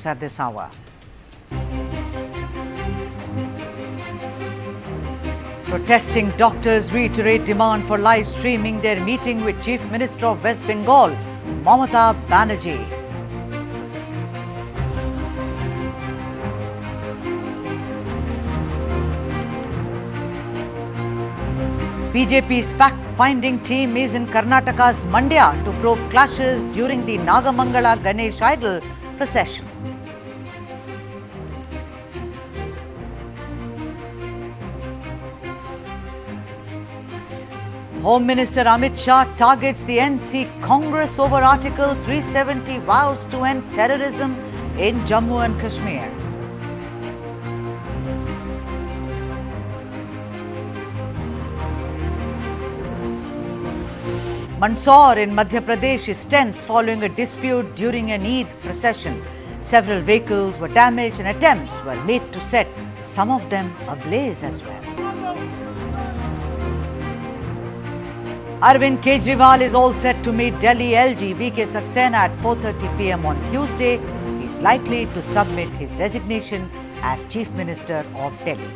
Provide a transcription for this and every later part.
at this hour. Protesting doctors reiterate demand for live streaming their meeting with Chief Minister of West Bengal, Mamata Banerjee. BJP's fact-finding team is in Karnataka's Mandya to probe clashes during the Nagamangala Ganesh idol procession. Home Minister Amit Shah targets the NC Congress over Article 370 vows to end terrorism in Jammu and Kashmir. Mandsaur in Madhya Pradesh is tense following a dispute during an Eid procession. Several vehicles were damaged and attempts were made to set some of them ablaze as well. Arvind Kejriwal is all set to meet Delhi LG VK Saxena at 4:30 p.m. on Tuesday. He is likely to submit his resignation as Chief Minister of Delhi.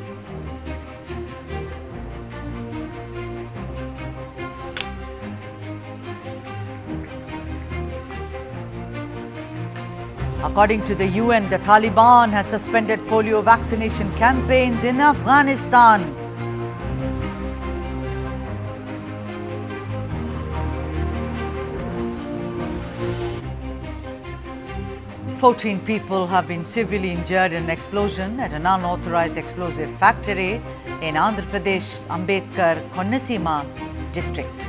According to the UN, the Taliban has suspended polio vaccination campaigns in Afghanistan. Fourteen people have been severely injured in an explosion at an unauthorized explosive factory in Andhra Pradesh, Ambedkar, Konnasima district.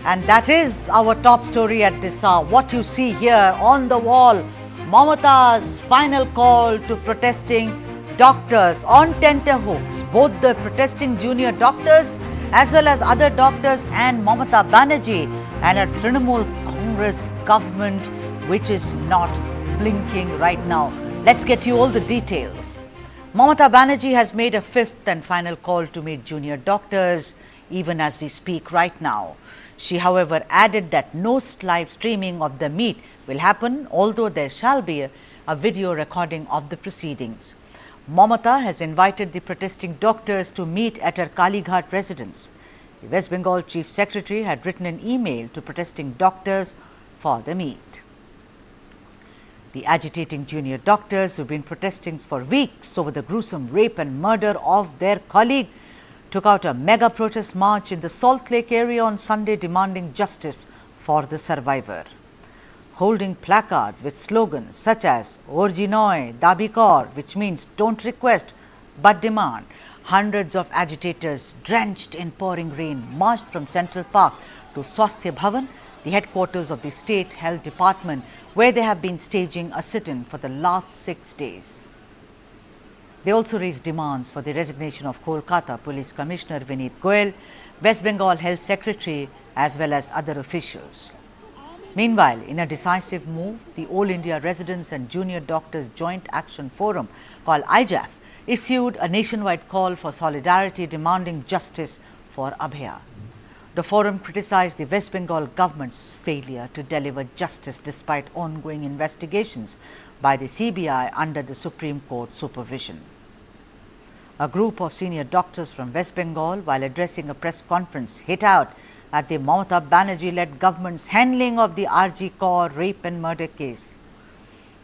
And that is our top story at this hour. What you see here on the wall, Mamata's final call to protesting doctors on tenterhooks. Both the protesting junior doctors as well as other doctors and Mamata Banerjee and her Trinamool Congress government, which is not blinking right now. Let's get you all the details. Mamata Banerjee has made a fifth and final call to meet junior doctors even as we speak right now. She, however, added that no live streaming of the meet will happen, although there shall be a video recording of the proceedings. Mamata has invited the protesting doctors to meet at her Kalighat residence. The West Bengal Chief Secretary had written an email to protesting doctors for the meet. The agitating junior doctors who have been protesting for weeks over the gruesome rape and murder of their colleague took out a mega protest march in the Salt Lake area on Sunday demanding justice for the survivor. Holding placards with slogans such as Orji Noy, Dabi Kor, which means don't request but demand, hundreds of agitators drenched in pouring rain marched from Central Park to Swasthya Bhavan, the headquarters of the state health department, where they have been staging a sit-in for the last 6 days. They also raised demands for the resignation of Kolkata Police Commissioner Vinit Goyal, West Bengal Health Secretary, as well as other officials. Meanwhile, in a decisive move, the All India Residents and Junior Doctors Joint Action Forum, called IJAF, issued a nationwide call for solidarity demanding justice for Abhaya. The forum criticized the West Bengal government's failure to deliver justice despite ongoing investigations by the CBI under the Supreme Court supervision. A group of senior doctors from West Bengal, while addressing a press conference, hit out at the Mamata Banerjee-led government's handling of the RG Kaur rape and murder case.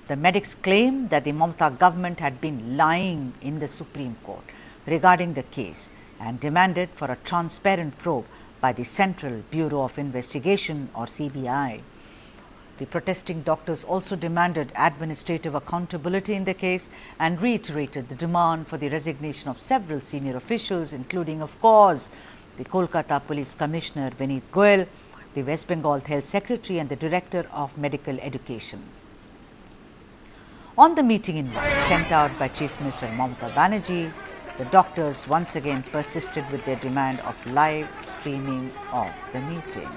The medics claimed that the Mamata government had been lying in the Supreme Court regarding the case and demanded for a transparent probe by the Central Bureau of Investigation or CBI. The protesting doctors also demanded administrative accountability in the case and reiterated the demand for the resignation of several senior officials, including, of course, the Kolkata Police Commissioner Vinit Goyal, the West Bengal Health Secretary and the Director of Medical Education. On the meeting invite sent out by Chief Minister Mamata Banerjee, the doctors once again persisted with their demand of live streaming of the meeting.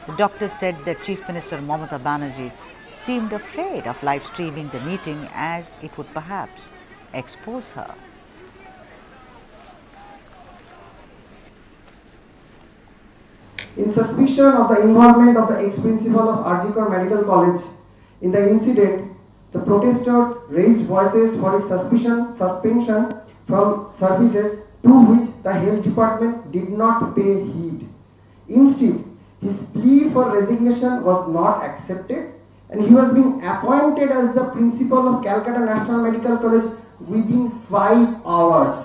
The doctors said that Chief Minister Mamata Banerjee seemed afraid of live streaming the meeting as it would perhaps expose her. In suspicion of the involvement of the ex-principal of Arjikar Medical College in the incident, the protesters raised voices for his suspension from services, to which the health department did not pay heed. Instead, his plea for resignation was not accepted, and he was being appointed as the principal of Calcutta National Medical College within 5 hours,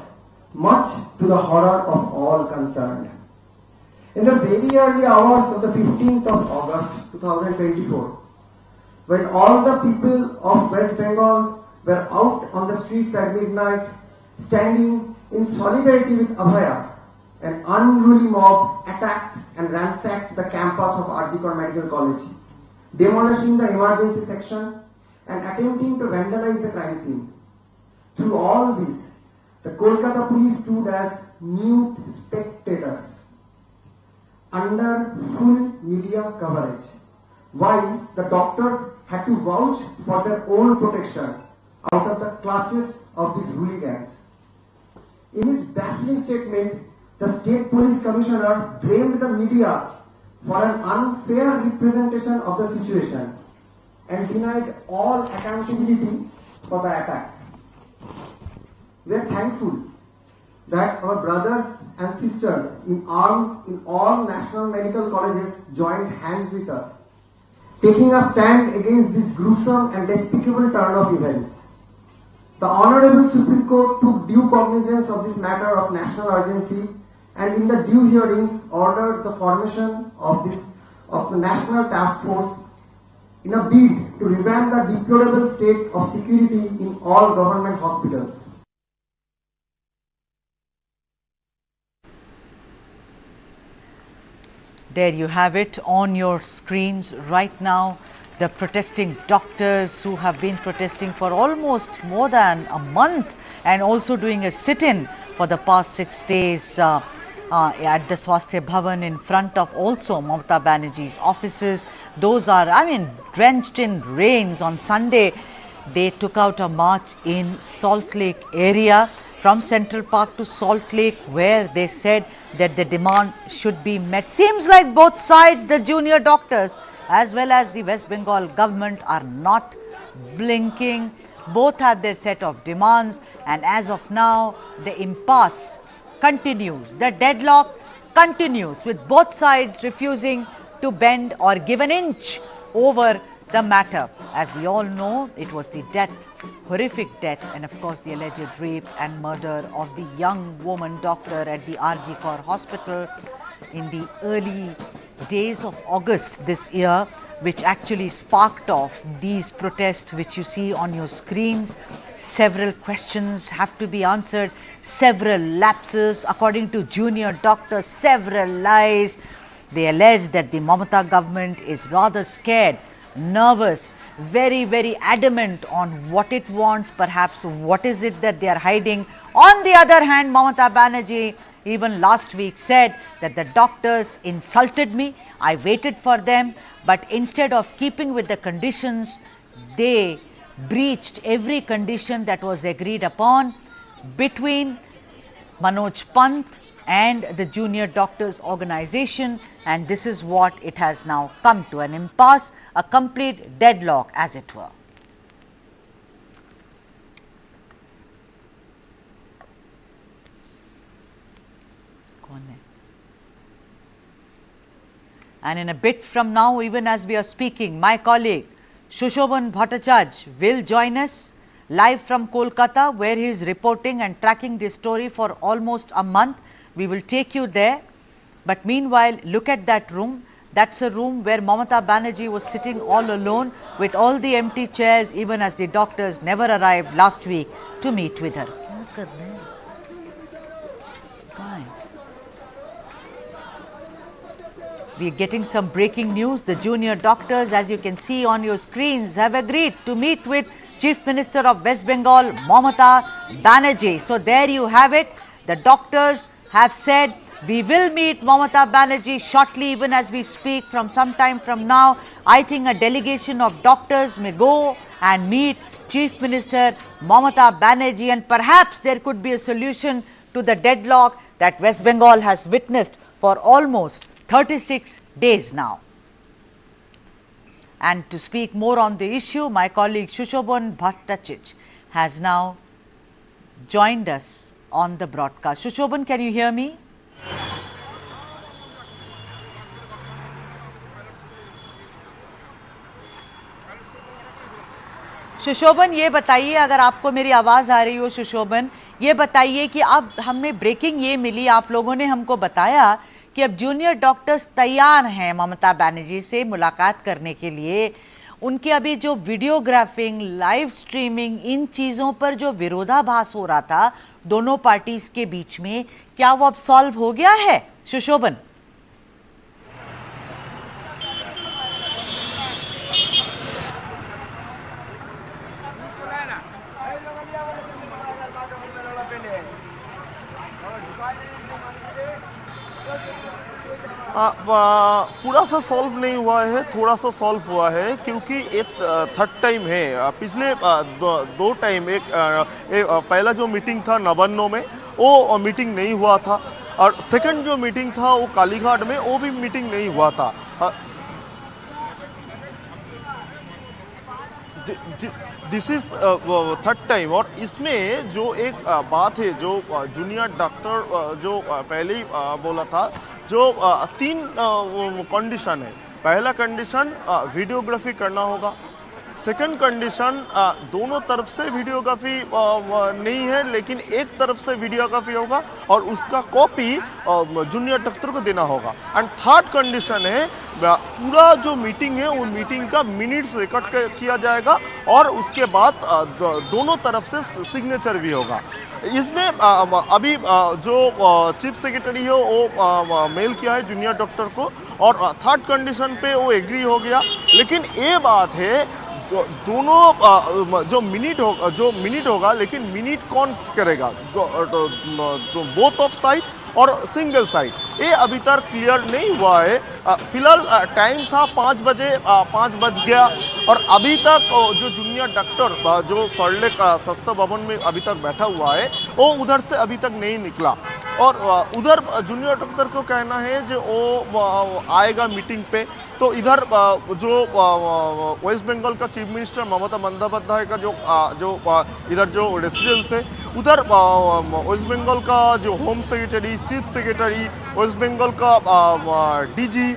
much to the horror of all concerned. In the very early hours of the 15th of August 2024, when all the people of West Bengal were out on the streets at midnight, standing in solidarity with Abhaya, an unruly mob attacked and ransacked the campus of Arjikar Medical College, demolishing the emergency section and attempting to vandalize the crime scene. Through all this, the Kolkata police stood as mute spectators under full media coverage, while the doctors had to vouch for their own protection out of the clutches of these hooligans. In his baffling statement, the State Police Commissioner blamed the media for an unfair representation of the situation and denied all accountability for the attack. We are thankful that our brothers and sisters in arms in all national medical colleges joined hands with us, taking a stand against this gruesome and despicable turn of events. The Honorable Supreme Court took due cognizance of this matter of national urgency and in the due hearings ordered the formation of the National Task Force in a bid to revamp the deplorable state of security in all government hospitals. There you have it on your screens right now. The protesting doctors who have been protesting for almost more than a month and also doing a sit-in for the past 6 days at the Swasthya Bhavan in front of also Mamata Banerjee's offices. Those are, drenched in rains. On Sunday, they took out a march in Salt Lake area, from Central Park to Salt Lake, where they said that the demand should be met. Seems like both sides, the junior doctors as well as the West Bengal government, are not blinking. Both have their set of demands, and as of now, the impasse continues. The deadlock continues, with both sides refusing to bend or give an inch over the matter. As we all know, it was the horrific death, and of course the alleged rape and murder of the young woman doctor at the RG Kaur Hospital in the early days of August this year, which actually sparked off these protests which you see on your screens. Several questions have to be answered, several lapses according to junior doctors, several lies. They allege that the Mamata government is rather scared, nervous, very, very adamant on what it wants, perhaps what is it that they are hiding. On the other hand, Mamata Banerjee even last week said that the doctors insulted me, I waited for them, but instead of keeping with the conditions, they breached every condition that was agreed upon between Manoj Pant and the junior doctors organization, and this is what it has now come to, an impasse, a complete deadlock as it were. And in a bit from now, even as we are speaking, my colleague Shushoban Bhattacharya will join us live from Kolkata, where he is reporting and tracking this story for almost a month. We will take you there. But meanwhile, look at that room. That's a room where Mamata Banerjee was sitting all alone with all the empty chairs, even as the doctors never arrived last week to meet with her. Fine. We are getting some breaking news. The junior doctors, as you can see on your screens, have agreed to meet with Chief Minister of West Bengal, Mamata Banerjee. So there you have it. The doctors have said, we will meet Mamata Banerjee shortly, even as we speak. From some time from now, I think a delegation of doctors may go and meet Chief Minister Mamata Banerjee, and perhaps there could be a solution to the deadlock that West Bengal has witnessed for almost 36 days now. And to speak more on the issue, my colleague Shushoban Bhattacharya has now joined us on the broadcast. Shushoban, can you hear me? सुशोभन, ये बताइए, अगर आपको मेरी आवाज़ आ रही हो सुशोभन, ये बताइए कि अब हमें ब्रेकिंग ये मिली, आप लोगों ने हमको बताया कि अब जूनियर डॉक्टर्स तैयार हैं ममता बनर्जी से मुलाकात करने के लिए। उनके अभी जो वीडियोग्राफिंग, लाइव स्ट्रीमिंग, इन चीज़ों पर जो विरोधाभास हो रहा था दोनों पार्टीज के बीच में, क्या वो अब सॉल्व हो गया है सुशोभन? पूरा सा सॉल्व नहीं हुआ है, थोड़ा सा सॉल्व हुआ है, क्योंकि एक थर्ड टाइम है। पिछले दो टाइम एक पहला जो मीटिंग था नवान्नो में वो मीटिंग नहीं हुआ था, और सेकंड जो मीटिंग था वो कालीघाट में, वो भी मीटिंग नहीं हुआ था। This is third time. और इसमें जो एक बात है, जो जूनियर डॉक्टर जो पहले ही बोला था, जो 3 कंडीशन है। पहला कंडीशन वीडियोग्राफी करना होगा। सेकंड कंडीशन दोनों तरफ से वीडियोग्राफी नहीं है, लेकिन एक तरफ से वीडियोग्राफी होगा और उसका कॉपी जूनियर डॉक्टर को देना होगा। एंड थर्ड कंडीशन है, पूरा जो मीटिंग है वो मीटिंग का मिनट्स रिकॉर्ड किया जाएगा और उसके बाद दोनों तरफ से सिग्नेचर भी होगा। इसमें अभी जो चीफ सेक्रेटरी है वो मेल किया है जूनियर डॉक्टर को, और थर्ड कंडीशन पे वो एग्री हो गया। लेकिन ये बात है, दोनों जो मिनट होगा, लेकिन मिनट कौन करेगा, बोथ ऑफ साइड और सिंगल साइड, ये अभी तक क्लियर नहीं हुआ है। फिलहाल टाइम था 5 बजे, 5 बज गया, और अभी तक जो जूनियर डॉक्टर जो सॉल्ट सस्ता भवन में अभी तक बैठा हुआ है, वो उधर से अभी तक नहीं निकला। और उधर जूनियर डॉक्टर को कहना है जो वो आएगा मीटिंग पे। तो इधर जो वेस्ट बंगाल का चीफ मिनिस्टर ममता बंदोपाध्याय का जो इधर जो रेसिडेंस है, उधर वेस्ट बंगाल का जो home secretary, chief secretary, West Bengal का डीजी,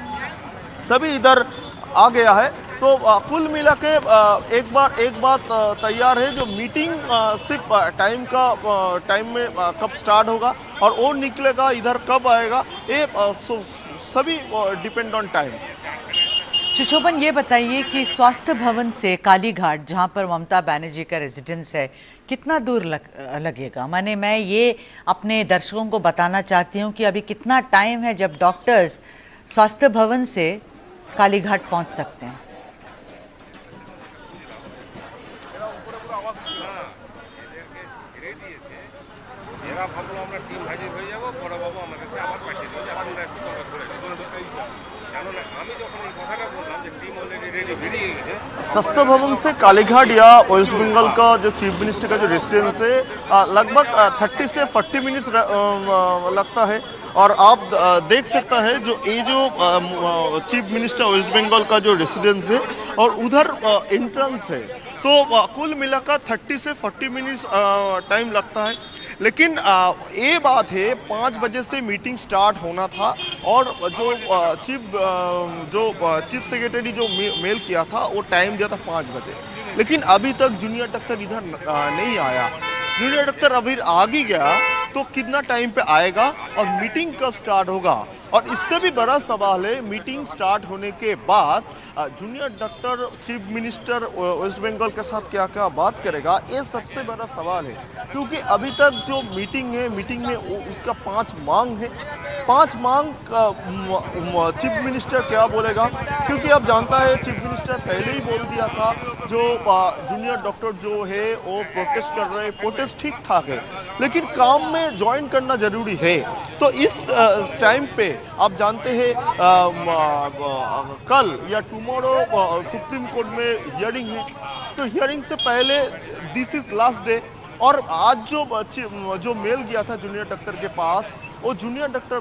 सभी इधर आ गया है। तो कुल मिला के एक बात तैयार है, जो मीटिंग सिर्फ टाइम में कब स्टार्ट होगा और वो निकलेगा इधर कब आएगा, ये सभी डिपेंड ऑन टाइम। सुशोभन, ये बताइए कि स्वास्थ्य भवन से कालीघाट, जहां पर ममता बनर्जी का रेजिडेंस है, कितना दूर लगेगा? मैं ये अपने दर्शकों को बताना चाहती हूँ कि अभी कितना टाइम है जब डॉक्टर्स स्वास्थ्य भवन से कालीघाट पहुँच सकते हैं। सस्ता भवन से कालीघाट या वेस्ट बंगाल का जो चीफ मिनिस्टर का जो रेसिडेंस है, लगभग 30 से 40 मिनट्स लगता है। और आप देख सकता है जो ये जो चीफ मिनिस्टर वेस्ट बंगाल का जो रेसिडेंस है और उधर एंट्रेंस है, तो कुल मिलाकर 30 से 40 मिनट्स टाइम लगता है। लेकिन ये बात है, 5 बजे से मीटिंग स्टार्ट होना था, और जो चीफ सेक्रेटरी जो मेल किया था वो टाइम दिया था 5 बजे, लेकिन अभी तक जूनियर डॉक्टर इधर नहीं आया। जूनियर डॉक्टर अभी आ ही गया तो कितना टाइम पे आएगा और मीटिंग कब स्टार्ट होगा? और इससे भी बड़ा सवाल है, मीटिंग स्टार्ट होने के बाद junior doctor chief minister West Bengal के साथ क्या क्या बात करेगा, ये सबसे बड़ा सवाल है। क्योंकि अभी तक जो मीटिंग है, मीटिंग में उसका 5 मांग है। 5 मांग चीफ मिनिस्टर क्या बोलेगा? क्योंकि आप जानता है चीफ मिनिस्टर पहले ही बोल दिया था, जो जूनियर डॉक्टर जो है वो प्रोटेस्ट कर रहे हैं, प्रोटेस्ट ठीक ठाक है, लेकिन काम में ज्वाइन करना जरूरी है। तो इस टाइम पे आप जानते हैं कल या टुमारो सुप्रीम कोर्ट में हियरिंग है, तो हियरिंग से पहले दिस इज लास्ट डे, और आज जो मेल गया था जूनियर डॉक्टर के पास, वो junior doctor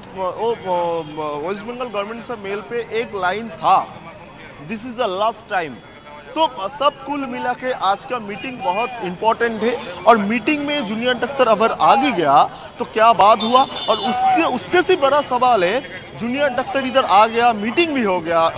West Bengal government से मेल पे एक लाइन था, this is the last time. तो सब कुल मिला के आज का मीटिंग बहुत इंपॉर्टेंट है, और मीटिंग में जूनियर डॉक्टर अगर आगे गया तो क्या बात हुआ, और उससे से बड़ा सवाल है, जूनियर डॉक्टर इधर आ गया, मीटिंग भी हो गया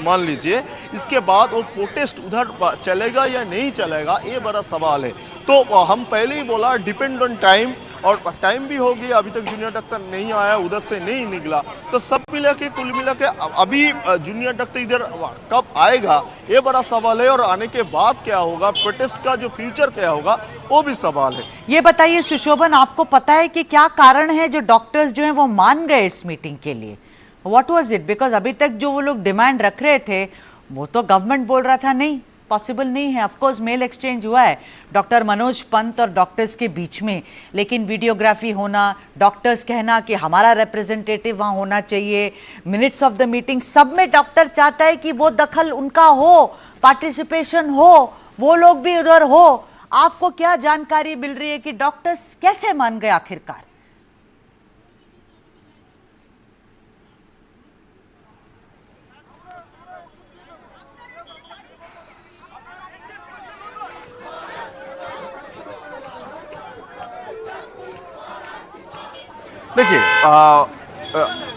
मान लीजिए, इसके बाद वो प्रोटेस्ट उधर चलेगा या नहीं चलेगा, ये बड़ा सवाल है। तो हम पहले ही बोला डिपेंड ऑन टाइम, और टाइम भी हो गया, अभी तक जूनियर डॉक्टर नहीं आया, उधर से नहीं निकला। तो सब मिला के कुल मिला के अभी जूनियर डॉक्टर इधर कब आएगा ये बड़ा सवाल है, और आने के बाद क्या होगा, प्रोटेस्ट का जो फ्यूचर क्या होगा वो भी सवाल है। ये बताइए सुशोभन, आपको पता है कि क्या कारण है जो डॉक्टर्स जो हैं वो मान गए इस मीटिंग के लिए? What was it? बिकॉज अभी तक जो वो लोग डिमांड रख रहे थे वो तो गवर्नमेंट बोल रहा था नहीं, पॉसिबल नहीं है। ऑफ कोर्स मेल एक्सचेंज हुआ है डॉक्टर मनोज पंत और डॉक्टर्स के बीच में, लेकिन वीडियोग्राफी होना, डॉक्टर्स कहना कि हमारा रिप्रेजेंटेटिव वहाँ होना चाहिए, मिनट्स ऑफ द मीटिंग, सब में डॉक्टर चाहता है कि वो दखल उनका हो, पार्टिसिपेशन हो, वो लोग भी उधर हो। आपको क्या जानकारी मिल रही है कि डॉक्टर्स कैसे मान गए आखिरकार? देखिए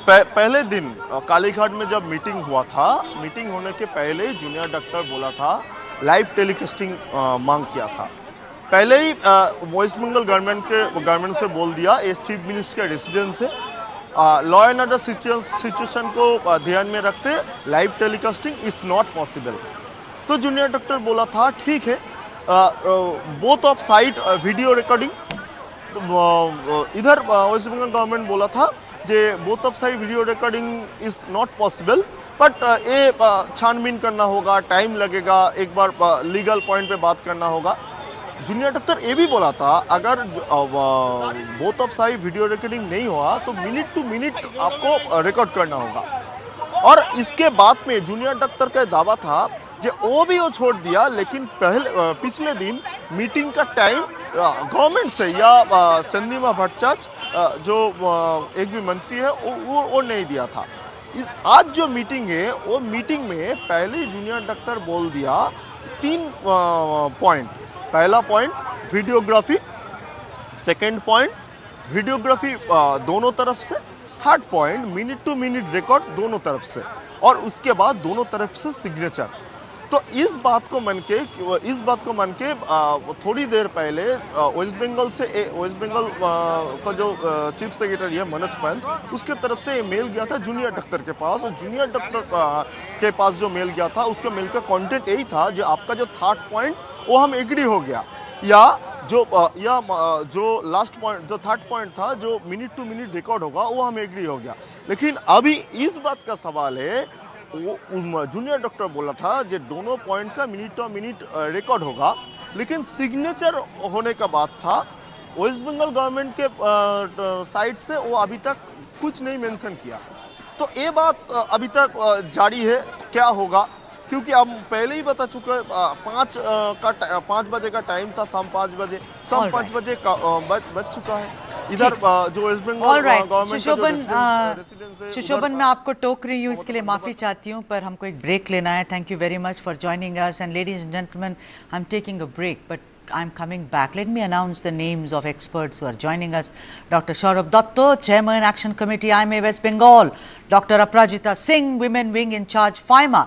पहले दिन कालीघाट में जब मीटिंग हुआ था, मीटिंग होने के पहले ही जूनियर डॉक्टर बोला था लाइव टेलीकास्टिंग मांग किया था। पहले ही वेस्ट बंगाल गवर्नमेंट से बोल दिया, ये चीफ मिनिस्टर का रेसिडेंस है, लॉ एंड ऑर्डर सिचुएशन को ध्यान में रखते live telecasting is not possible. तो जूनियर डॉक्टर बोला था ठीक है, both of side video recording. तो इधर वेस्ट बंगाल गवर्नमेंट बोला था जे both of side video recording is not possible, but ये छानबीन करना होगा, टाइम लगेगा, एक बार लीगल पॉइंट पे बात करना होगा। जूनियर डॉक्टर ये भी बोला था अगर both of side video recording नहीं हुआ तो मिनट टू मिनट आपको रिकॉर्ड करना होगा। और इसके बाद में जूनियर डॉक्टर का दावा था जो वो छोड़ दिया, लेकिन पिछले दिन मीटिंग का टाइम गवर्नमेंट से या संदीमा भट्टाचार्य जो एक भी मंत्री है वो नहीं दिया था। इस आज जो मीटिंग है वो मीटिंग में पहले जूनियर डॉक्टर बोल दिया 3 पॉइंट। पहला point videography, second point videography दोनों तरफ से, third point minute to minute record दोनों तरफ से, और उसके बाद दोनों तरफ से सिग्नेचर। तो इस बात को मान के थोड़ी देर पहले वेस्ट बंगाल का जो चीफ सेक्रेटरी है मनोज पंत, उसके तरफ से मेल गया था जूनियर डॉक्टर के पास, और जूनियर डॉक्टर के पास जो मेल गया था उसका मेल का कंटेंट यही था जो आपका जो थर्ड पॉइंट वो हम एग्री हो गया, या जो लास्ट पॉइंट जो थर्ड पॉइंट था जो मिनट टू मिनट रिकॉर्ड होगा वो हम एग्री हो गया। लेकिन अभी इस बात का सवाल है, वो जूनियर डॉक्टर बोला था जो दोनों पॉइंट का मिनट टू मिनट रिकॉर्ड होगा, लेकिन सिग्नेचर होने का बात था। वेस्ट बंगाल गवर्नमेंट के साइड से वो अभी तक कुछ नहीं मेंशन किया। तो ये बात अभी तक जारी है, क्या होगा, क्योंकि अब पहले ही बता चुका है 5 बजे का टाइम था, शाम 5 बजे, शाम 5 बजे बज चुका है। इधर जो वेस्ट बंगाल गवर्नमेंट सुशोभन, मैं आपको टोक रही हूँ, इसके लिए माफी चाहती हूँ, पर हमको एक ब्रेक लेना है। Thank you very much for joining us, and ladies and gentleman, I am taking a break but I'm coming back. Let me announce the names of experts who are joining us. Dr. Saurabh Datta, Chairman Action Committee, IMA West Bengal. Dr. Aprajita Singh, Women Wing in charge, FIMA.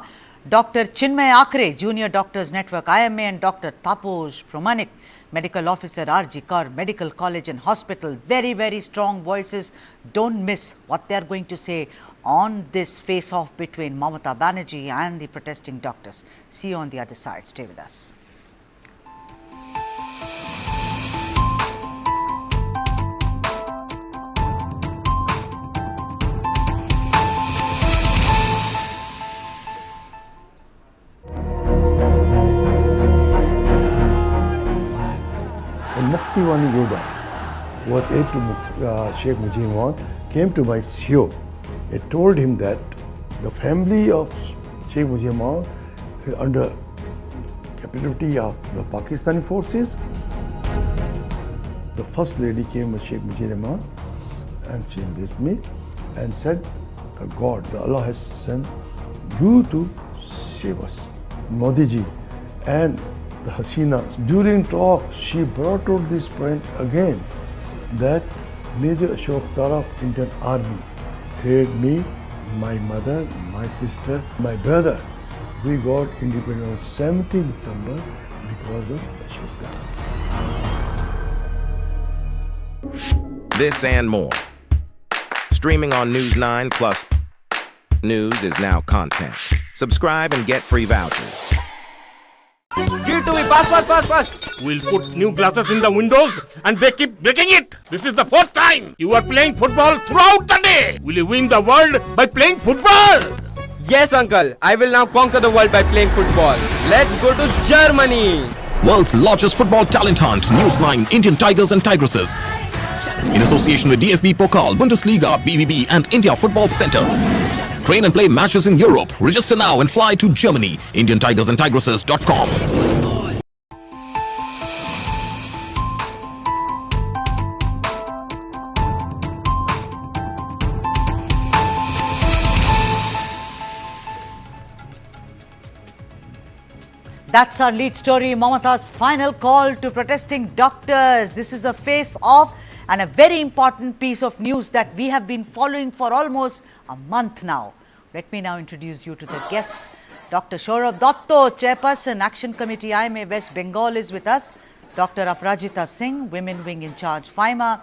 Dr. Chinmay Akre, Junior Doctors Network, IMA, and Dr. Taposh Promanik, Medical Officer, RG Kar Medical College and Hospital. Very, very strong voices. Don't miss what they are going to say on this face-off between Mamata Banerjee and the protesting doctors. See you on the other side. Stay with us. Muktiwani Yoda was aide to Sheikh Mujibur, came to my show. I told him that the family of Sheikh Mujibur is under captivity of the Pakistani forces. the first lady came with Sheikh Mujib Rahman and she embraced me and said, the God, the Allah has sent you to save us. Modi ji and the Hasina, during talk, she brought out this point again that Major Ashok Tara of Indian Army said me, my mother, my sister, my brother, we got independent on 17 December because of Ashok Tara. This and more. Streaming on News9 plus news is now content. Subscribe and get free vouchers. Give it to me, pass. We'll put new glasses in the windows and they keep breaking it. This is the fourth time you are playing football throughout the day. Will you win the world by playing football? Yes, uncle. I will now conquer the world by playing football. Let's go to Germany. World's largest football talent hunt, News9 Indian Tigers and Tigresses. In association with DFB Pokal, Bundesliga, BVB and India Football Center. Train and play matches in Europe. Register now and fly to Germany. IndianTigersandTigresses.com. That's our lead story, Mamata's final call to protesting doctors. This is a face-off and a very important piece of news that we have been following for almost a month now. Let me now introduce you to the guests. Dr. Saurabh Datto, Chairperson, Action Committee, IMA West Bengal is with us. Dr. Aparajita Singh, Women Wing in charge, FIMA.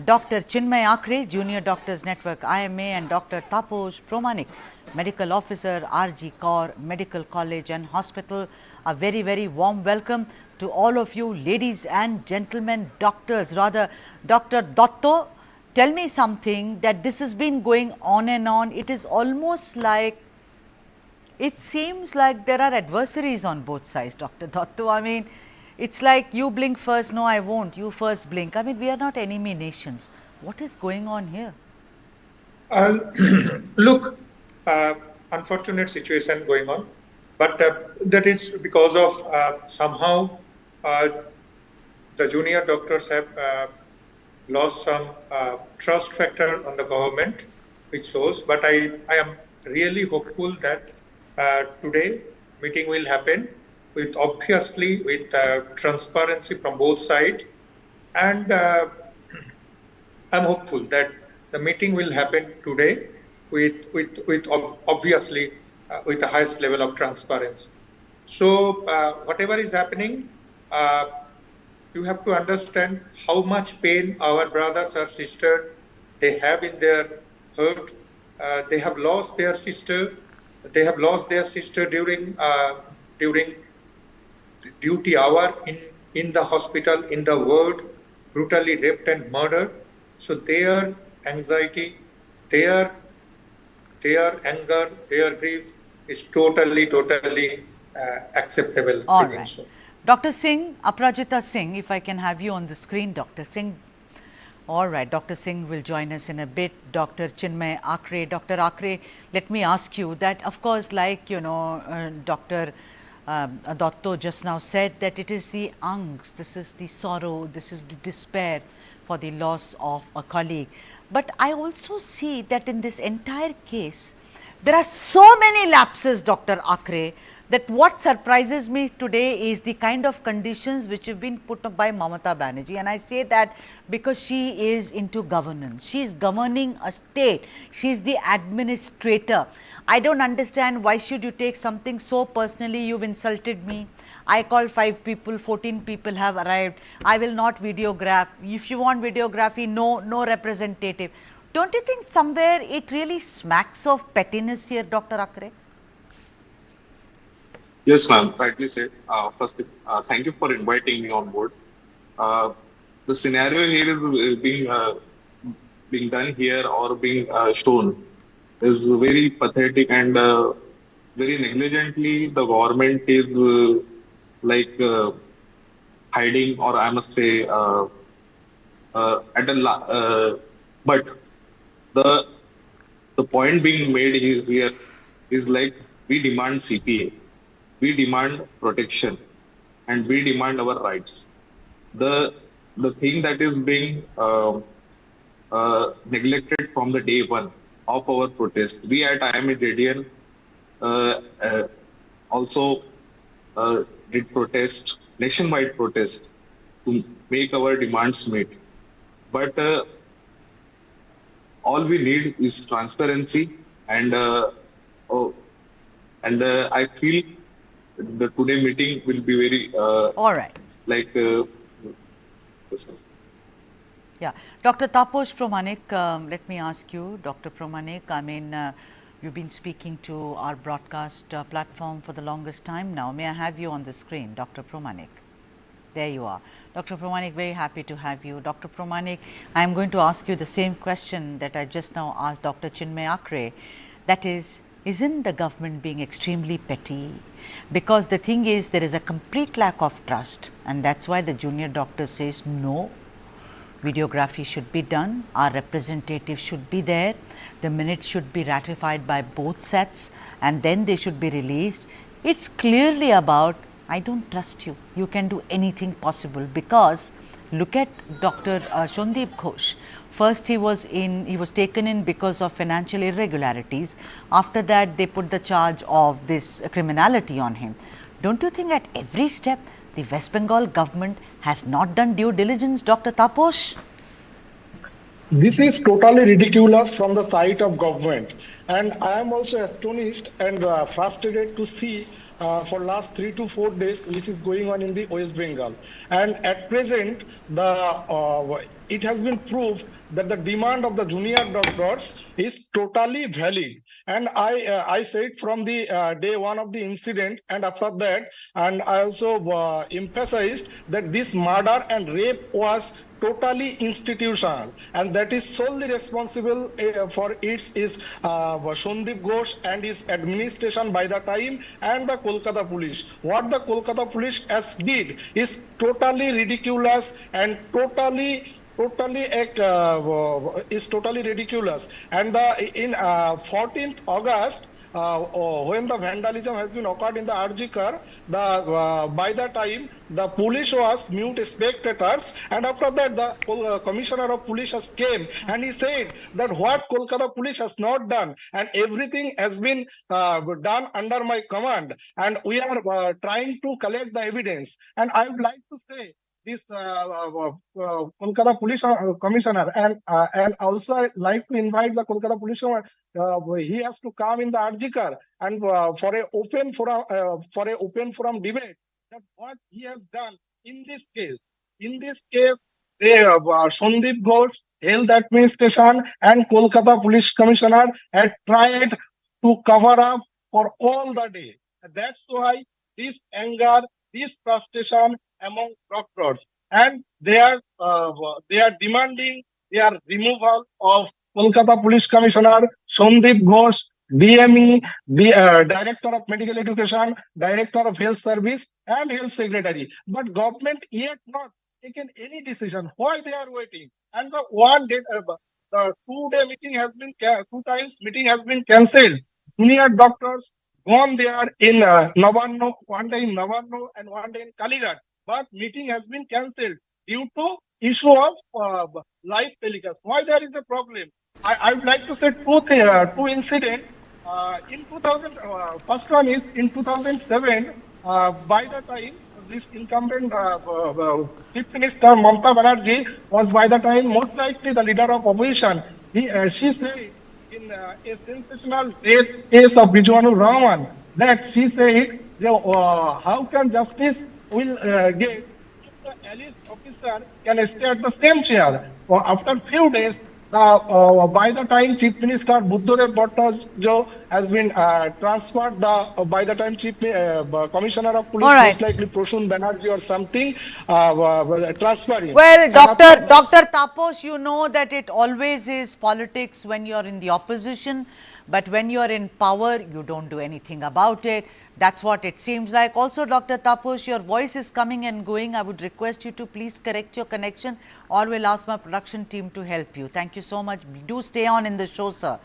Dr. Chinmay Akre, Junior Doctors Network, IMA, and Dr. Taposh Promanik, Medical Officer, RG Kaur Medical College and Hospital. A very, very warm welcome to all of you, ladies and gentlemen, doctors. Rather, Dr. Datto, tell me something that this has been going on and on. It is almost like, it seems like there are adversaries on both sides, Dr. Datto. I mean, it's like you blink first, no I won't, you first blink. I mean, we are not enemy nations. What is going on here? Look, unfortunate situation going on, but that is because of somehow the junior doctors have lost some trust factor on the government, which shows. But I am really hopeful that today meeting will happen with obviously with transparency from both sides, and I'm hopeful that the meeting will happen today with obviously with the highest level of transparency. So whatever is happening, you have to understand how much pain our brothers or sisters they have in their hurt. They have lost their sister. They have lost their sister during duty hour in the hospital, in the ward, brutally raped and murdered. So their anxiety, their anger, their grief is totally acceptable. All right. So. Dr. Singh, Aparajita Singh, if I can have you on the screen, Dr. Singh. All right, Dr. Singh will join us in a bit. Dr. Chinmay Akre. Dr. Akre, let me ask you that, of course, like, you know, Dr. Datto just now said that it is the angst, this is the sorrow, this is the despair for the loss of a colleague. But I also see that in this entire case, there are so many lapses, Dr. Akre, that what surprises me today is the kind of conditions which have been put up by Mamata Banerjee. And I say that because she is into governance. She is governing a state. She is the administrator. I don't understand why should you take something so personally. You've insulted me. I called 5 people, 14 people have arrived. I will not videograph. If you want videography, no representative. Don't you think somewhere it really smacks of pettiness here, Dr. Akre? Yes, ma'am, rightly said. First, thank you for inviting me on board. The scenario here is being done here or being shown is very pathetic, and very negligently the government is hiding, or I must say but the point being made is here is like we demand CPA, we demand protection, and we demand our rights. The the thing that is being neglected from the day one of our protest. We at IMA JDN uh, uh, also did protest, nationwide protest to make our demands meet. But all we need is transparency, and oh, I feel the today meeting will be very All right. like this one. Yeah. Dr. Taposh Promanik, let me ask you, Dr. Promanik, I mean, you've been speaking to our broadcast platform for the longest time now. May I have you on the screen, Dr. Promanik? There you are. Dr. Promanik, very happy to have you. Dr. Promanik, I am going to ask you the same question that I just now asked Dr. Chinmay Akre. That is, isn't the government being extremely petty? Because the thing is, there is a complete lack of trust, and that's why the junior doctor says no. Videography should be done, our representative should be there, the minutes should be ratified by both sets, and then they should be released. It's clearly about, I don't trust you, you can do anything possible, because look at Dr. Shondeep Ghosh. First he was taken in because of financial irregularities. After that they put the charge of this criminality on him. Don't you think at every step the West Bengal government has not done due diligence, Dr. Taposh? This is totally ridiculous from the side of government, and I am also astonished and frustrated to see for last 3 to 4 days which is going on in the West Bengal. And at present, it has been proved that the demand of the junior doctors is totally valid. And I said from the day one of the incident, and after that, and I also emphasized that this murder and rape was totally institutional, and that is solely responsible for its is Shondeep Ghosh and his administration by the time, and the Kolkata police. What the Kolkata police has did is totally ridiculous and totally is totally ridiculous. And in 14th August, when the vandalism has been occurred in the Arjikar, by the time the police was mute spectators, and after that the commissioner of police has came and he said that what Kolkata police has not done, and everything has been done under my command, and we are trying to collect the evidence. And I would like to say this Kolkata police commissioner, and also I like to invite the Kolkata police. He has to come in the Arjikar and for a open forum debate that what he has done in this case. In this case, Shondeep Ghosh, Health Administration, and Kolkata Police Commissioner had tried to cover up for all the day. That's why this anger, this frustration among doctors, and they are demanding their removal of Kolkata Police Commissioner Shondeep Ghosh, DME, the Director of Medical Education, Director of Health Service, and Health Secretary. But government yet not taken any decision. Why they are waiting? And the one day, the 2-day meeting has been 2 times meeting has been cancelled. Junior doctors gone there in Navarno, one day in Navarno and one day in Kalighat. But meeting has been cancelled due to issue of live telecast. Why there is a problem? I would like to say two incidents. In 2000, first one is in 2007. By the time this incumbent Chief Minister Mamata Banerjee was by the time most likely the leader of opposition. She said in a sensational death case of Bijwanur Rahman that she said, how can justice will get if the alleged officer can stay at the same chair? After few days, by the time Chief Minister Buddhadev Bhattacharya has been transferred, by the time Chief Commissioner of Police, most likely Prasun Banerjee or something, transfer him. Well, Dr. Taposh, you know that it always is politics when you are in the opposition, but when you are in power, you don't do anything about it. That's what it seems like. Also, Dr. Taposh, your voice is coming and going. I would request you to please correct your connection, or will ask my production team to help you. Thank you so much. Do stay on in the show, sir.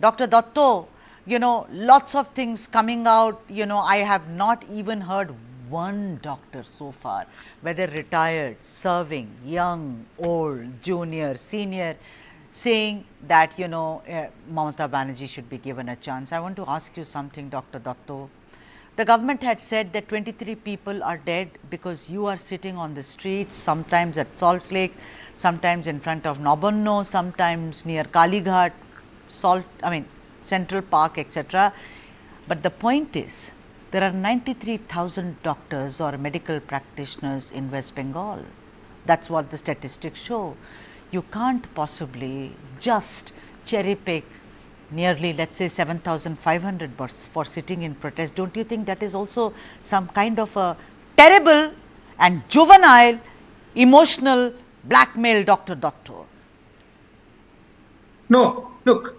Dr. Datto, you know, lots of things coming out. You know, I have not even heard one doctor so far, whether retired, serving, young, old, junior, senior, saying that, Mamata Banerjee should be given a chance. I want to ask you something, Dr. Datto. The government had said that 23 people are dead because you are sitting on the streets, sometimes at Salt Lake, sometimes in front of Nobonno, sometimes near Kalighat, Central Park, etc. But the point is, there are 93,000 doctors or medical practitioners in West Bengal. That's what the statistics show. You can't possibly just cherry pick nearly, let's say, 7,500 for sitting in protest. Don't you think that is also some kind of a terrible and juvenile emotional blackmail, Dr. Doctor? No, look,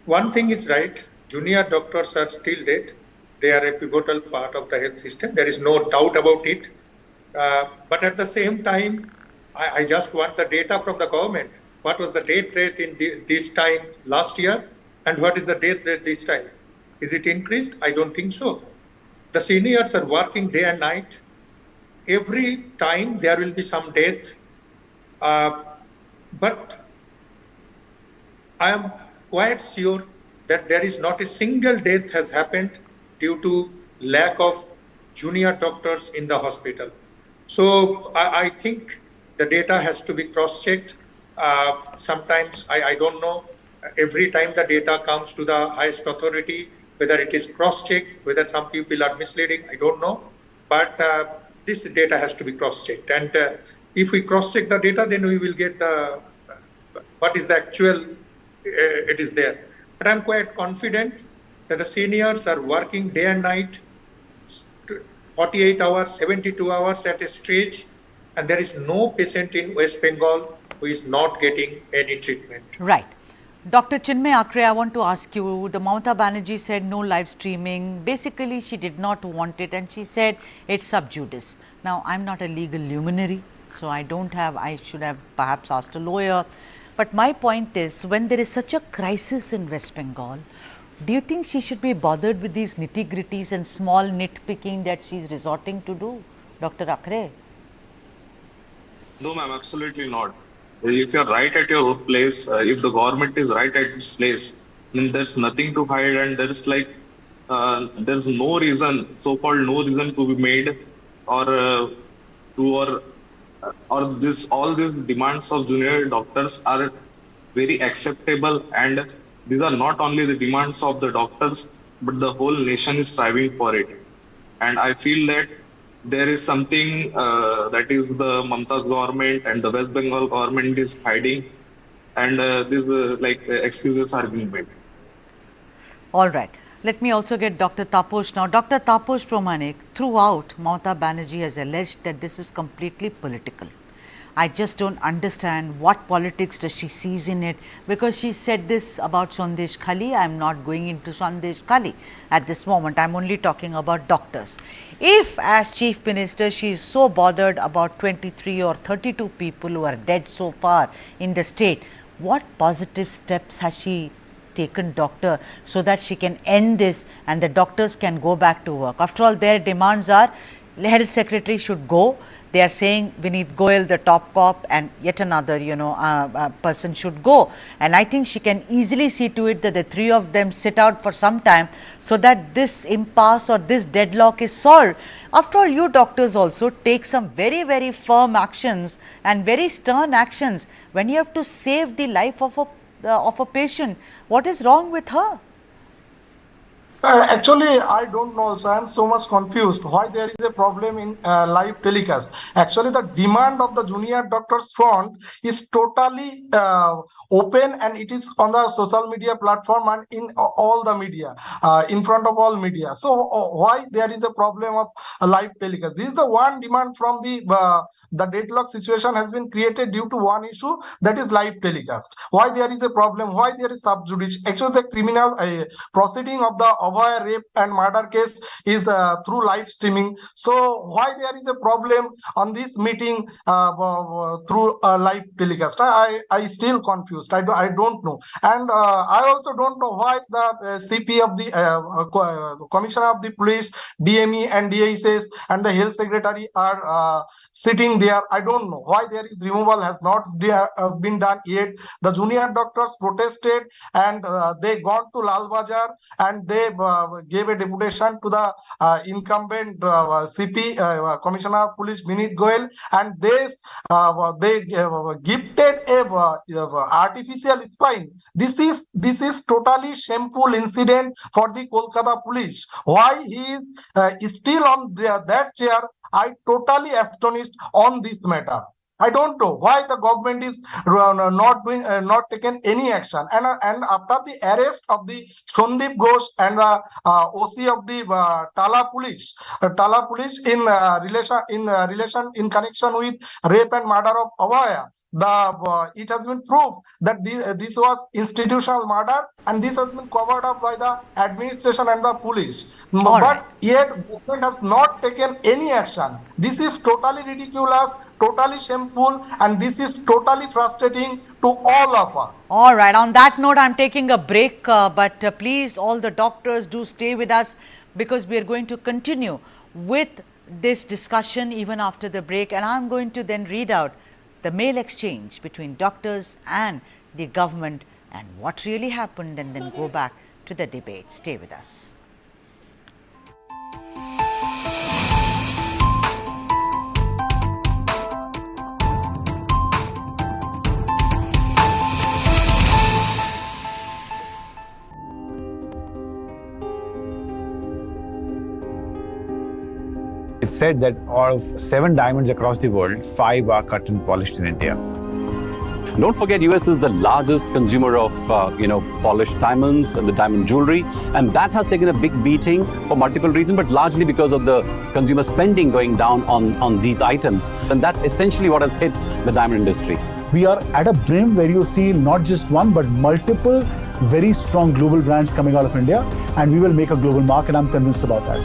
one thing is right, junior doctors are still dead. They are a pivotal part of the health system. There is no doubt about it. But at the same time, I just want the data from the government. What was the death rate in this time last year? And what is the death rate this time? Is it increased? I don't think so. The seniors are working day and night. Every time there will be some death. But I am quite sure that there is not a single death has happened due to lack of junior doctors in the hospital. So I think the data has to be cross-checked. Sometimes I don't know, every time the data comes to the highest authority, whether it is cross-checked, whether some people are misleading, I don't know. But this data has to be cross-checked. And if we cross-check the data, then we will get the what is the actual, it is there. But I'm quite confident that the seniors are working day and night, 48 hours, 72 hours at a stretch, and there is no patient in West Bengal who is not getting any treatment. Right. Dr. Chinmay Akre, I want to ask you, the Mamata Banerjee said no live streaming. Basically, she did not want it and she said it's sub judice. Now, I'm not a legal luminary, so I should have perhaps asked a lawyer. But my point is, when there is such a crisis in West Bengal, do you think she should be bothered with these nitty-gritties and small nitpicking that she is resorting to do, Dr. Akre? No, ma'am, absolutely not. If you're right at your place, if the government is right at its place, then there's nothing to hide, and there's no reason, so-called no reason to be made, or all these demands of junior doctors are very acceptable, and these are not only the demands of the doctors, but the whole nation is striving for it. And I feel that there is something that is the Mamata's government and the West Bengal government is hiding, and these excuses are being made. All right. Let me also get Dr. Taposh now. Dr. Taposh Promanik, throughout, Mamata Banerjee has alleged that this is completely political. I just don't understand what politics does she sees in it, because she said this about Sandesh Khali. I am not going into Sandesh Khali at this moment. I am only talking about doctors. If as Chief Minister she is so bothered about 23 or 32 people who are dead so far in the state, what positive steps has she taken, doctor, so that she can end this and the doctors can go back to work? After all, their demands are the health secretary should go. They are saying Vineet Goyal, the top cop, and yet another, person should go. And I think she can easily see to it that the three of them sit out for some time so that this impasse or this deadlock is solved. After all, you doctors also take some very, very firm actions and very stern actions when you have to save the life of a patient. What is wrong with her? Actually, I don't know. So I am so much confused why there is a problem in live telecast. Actually, the demand of the junior doctors front is totally open, and it is on the social media platform and in all the media, in front of all media. So why there is a problem of live telecast? This is the one demand from the the deadlock situation has been created due to one issue, that is live telecast. Why there is a problem? Why there is sub judice? Actually, the criminal proceeding of the Abhay rape and murder case is through live streaming. So why there is a problem on this meeting through live telecast? I still confused. I don't know, and I also don't know why the CP of the Commissioner of the Police, DME and DSS and the Health Secretary are sitting there. I don't know why there is removal has not been done yet. The junior doctors protested and they gone to Lal Bazar and they gave a deputation to the incumbent CP, Commissioner of Police Vinit Goyal, and they gifted a artificial spine. This is totally shameful incident for the Kolkata police. Why he is still on that chair? I totally astonished on this matter. I don't know why the government is not taken any action. And after the arrest of the Sandeep Ghosh and the OC of the Tala police in connection with rape and murder of Abhay, it has been proved that this was institutional murder and this has been covered up by the administration and the police. But yet government has not taken any action. This is totally ridiculous, totally shameful, and this is totally frustrating to all of us. All right. On that note, I'm taking a break, but please, all the doctors, do stay with us because we are going to continue with this discussion even after the break, and I'm going to then read out the mail exchange between doctors and the government and what really happened, and then go back to the debate. Stay with us. It's said that out of 7 diamonds across the world, 5 are cut and polished in India. Don't forget, US is the largest consumer of polished diamonds and the diamond jewelry, and that has taken a big beating for multiple reasons, but largely because of the consumer spending going down on these items, and that's essentially what has hit the diamond industry. We are at a brim where you see not just one but multiple very strong global brands coming out of India, and we will make a global mark, and I'm convinced about that.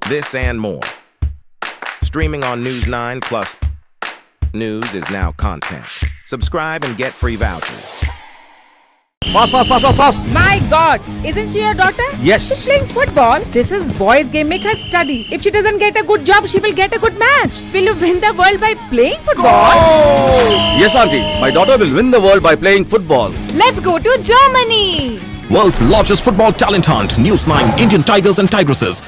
This and more. Streaming on News9 plus news is now content. Subscribe and get free vouchers. Fast. My God, isn't she your daughter? Yes. She's playing football. This is boys' game. Make her study. If she doesn't get a good job, she will get a good match. Will you win the world by playing football? Go! Yes, auntie. My daughter will win the world by playing football. Let's go to Germany. World's largest football talent hunt, News9 Indian Tigers and Tigresses.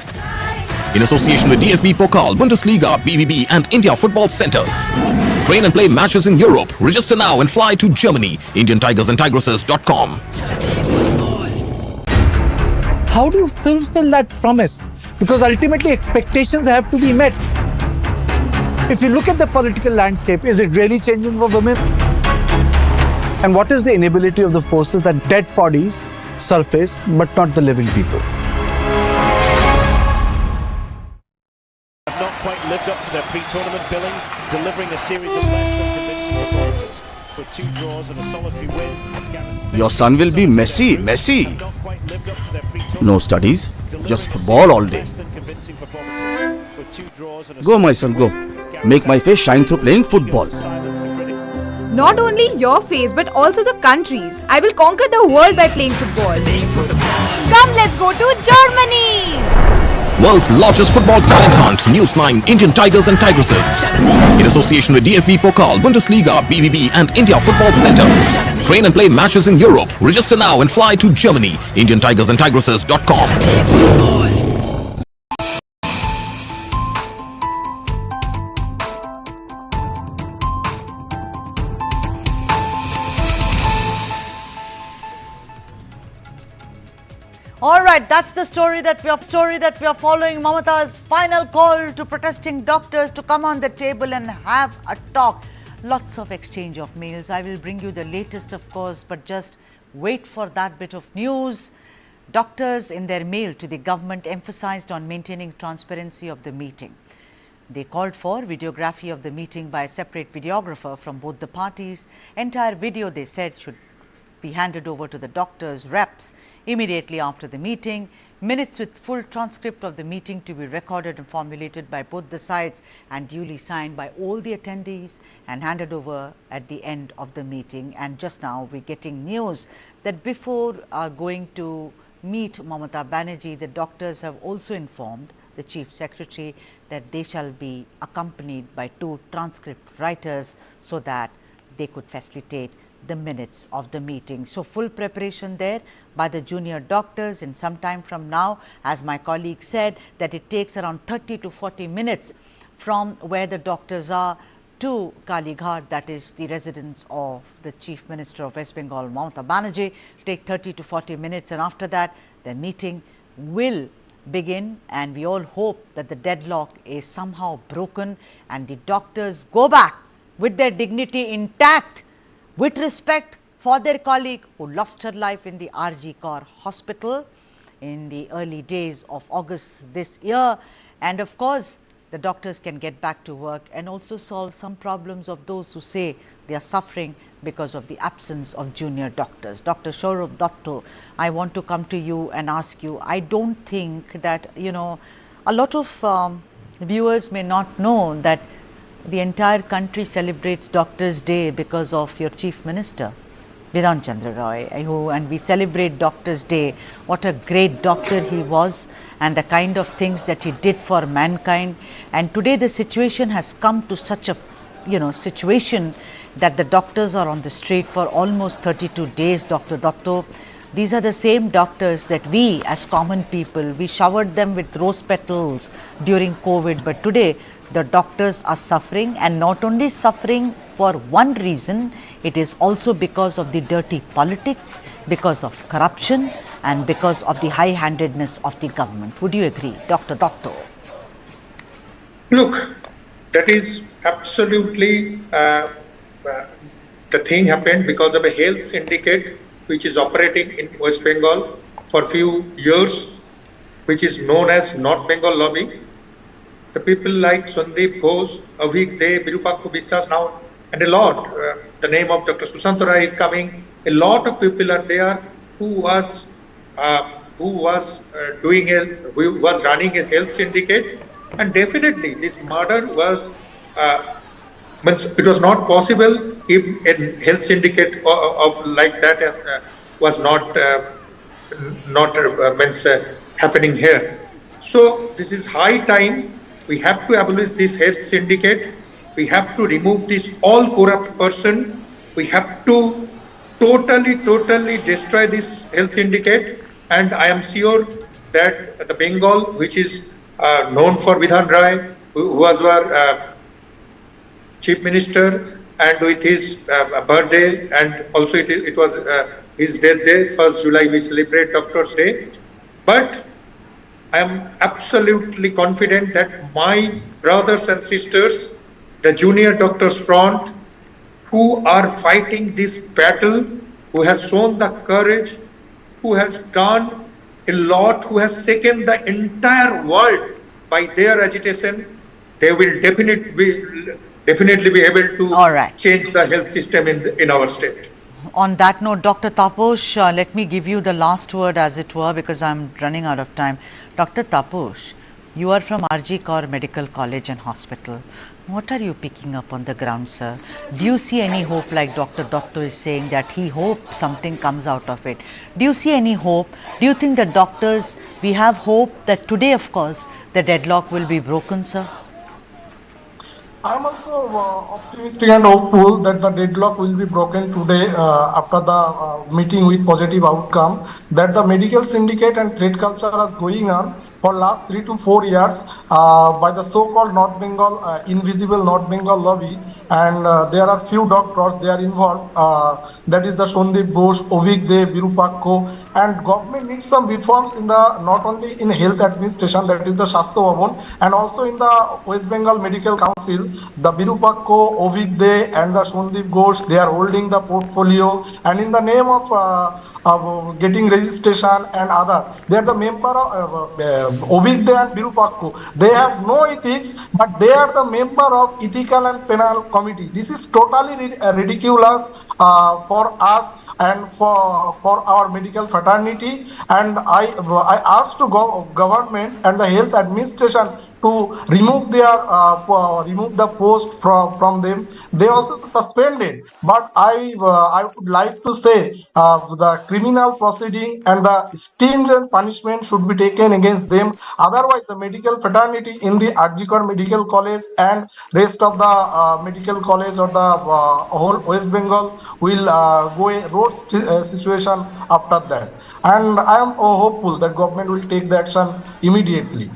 In association with DFB Pokal, Bundesliga, BVB and India Football Center. Train and play matches in Europe. Register now and fly to Germany. IndianTigersandTigresses.com. How do you fulfill that promise? Because ultimately expectations have to be met. If you look at the political landscape, is it really changing for women? And what is the inability of the forces that dead bodies surface but not the living people? Not quite lived up to their pre-tournament billing, delivering a series of less than convincing performances. With 2 draws and a solitary win. Your son will be Messi. No studies, just football all day. Go, my son, go. Make my face shine through playing football. Not only your face, but also the country's. I will conquer the world by playing football. Come, let's go to Germany. World's largest football talent hunt, News9 Indian Tigers and Tigresses. In association with DFB Pokal, Bundesliga, BVB and India Football Center. Train and play matches in Europe. Register now and fly to Germany. IndianTigersandTigresses.com. All right, that's the story that we are following. Mamata's final call to protesting doctors to come on the table and have a talk. Lots of exchange of mails. I will bring you the latest, of course, but just wait for that bit of news. Doctors in their mail to the government emphasized on maintaining transparency of the meeting. They called for videography of the meeting by a separate videographer from both the parties. Entire video, they said, should be handed over to the doctors' reps immediately after the meeting. Minutes with full transcript of the meeting to be recorded and formulated by both the sides and duly signed by all the attendees and handed over at the end of the meeting. And just now we're getting news that before going to meet Mamata Banerjee, the doctors have also informed the Chief Secretary that they shall be accompanied by 2 transcript writers so that they could facilitate the minutes of the meeting. So, full preparation there by the junior doctors in some time from now, as my colleague said, that it takes around 30 to 40 minutes from where the doctors are to Kalighat, that is the residence of the Chief Minister of West Bengal, Mamata Banerjee. It will take 30 to 40 minutes, and after that the meeting will begin, and we all hope that the deadlock is somehow broken and the doctors go back with their dignity intact, with respect for their colleague who lost her life in the RG Kaur hospital in the early days of August this year. And of course, the doctors can get back to work and also solve some problems of those who say they are suffering because of the absence of junior doctors. Dr. Saurabh Datto, I want to come to you and ask you, I don't think that, a lot of viewers may not know that the entire country celebrates Doctors' Day because of your Chief Minister, Bidhan Chandra Roy, and we celebrate Doctors' Day. What a great doctor he was and the kind of things that he did for mankind. And today the situation has come to such a, situation that the doctors are on the street for almost 32 days, Dr. Datto. These are the same doctors that we as common people, we showered them with rose petals during COVID, but today the doctors are suffering, and not only suffering for one reason, it is also because of the dirty politics, because of corruption and because of the high-handedness of the government. Would you agree, Dr. Datto? Look, that is absolutely the thing happened because of a health syndicate which is operating in West Bengal for few years, which is known as North Bengal Lobby. The people like Sandeep Ghosh, Avik De, Birupakha Biswas now, and a lot. The name of Dr. Sushant Rai is coming. A lot of people are there who was running a health syndicate, and definitely this murder was. It was not possible if a health syndicate of like that was not happening here. So this is high time. We have to abolish this health syndicate. We have to remove this all corrupt person. We have to totally destroy this health syndicate. And I am sure that the Bengal, which is known for Bidhan Rai, who was our Chief Minister, and with his birthday, and also it was his death day, 1st July, we celebrate Doctors' Day. But I am absolutely confident that my brothers and sisters, the junior doctors front, who are fighting this battle, who has shown the courage, who has done a lot, who has shaken the entire world by their agitation, they will definitely be able to change the health system in our state. On that note, Dr. Taposh, let me give you the last word, as it were, because I'm running out of time. Dr. Taposh, you are from RG Kaur Medical College and Hospital. What are you picking up on the ground, sir? Do you see any hope, like Dr. Datto is saying that he hopes something comes out of it? Do you see any hope? Do you think that doctors, we have hope that today, of course, the deadlock will be broken, sir? I am also optimistic and hopeful that the deadlock will be broken today after the meeting with positive outcome, that the medical syndicate and trade culture is going on for last 3 to 4 years by the so-called North Bengal, invisible North Bengal lobby, and there are few doctors they are involved. That is the Sandeep Ghosh, Ovik De, Virupakko, and government needs some reforms in the not only in health administration, that is the Shastro Bhavan, and also in the West Bengal Medical Council. The Virupakko, Ovik De, and the Sandeep Ghosh, they are holding the portfolio, and in the name of getting registration and other, they are the member of Ovik De and Virupakko. They have no ethics, but they are the member of ethical and penal committee. This is totally ridiculous for us and for our medical fraternity. And I ask to government and the health administration to remove remove the post from them. They also suspended. But I would like to say the criminal proceeding and the stringent punishment should be taken against them. Otherwise, the medical fraternity in the Arjikar Medical College and rest of the medical college or the whole West Bengal will go a road situation after that. And I am hopeful that government will take the action immediately.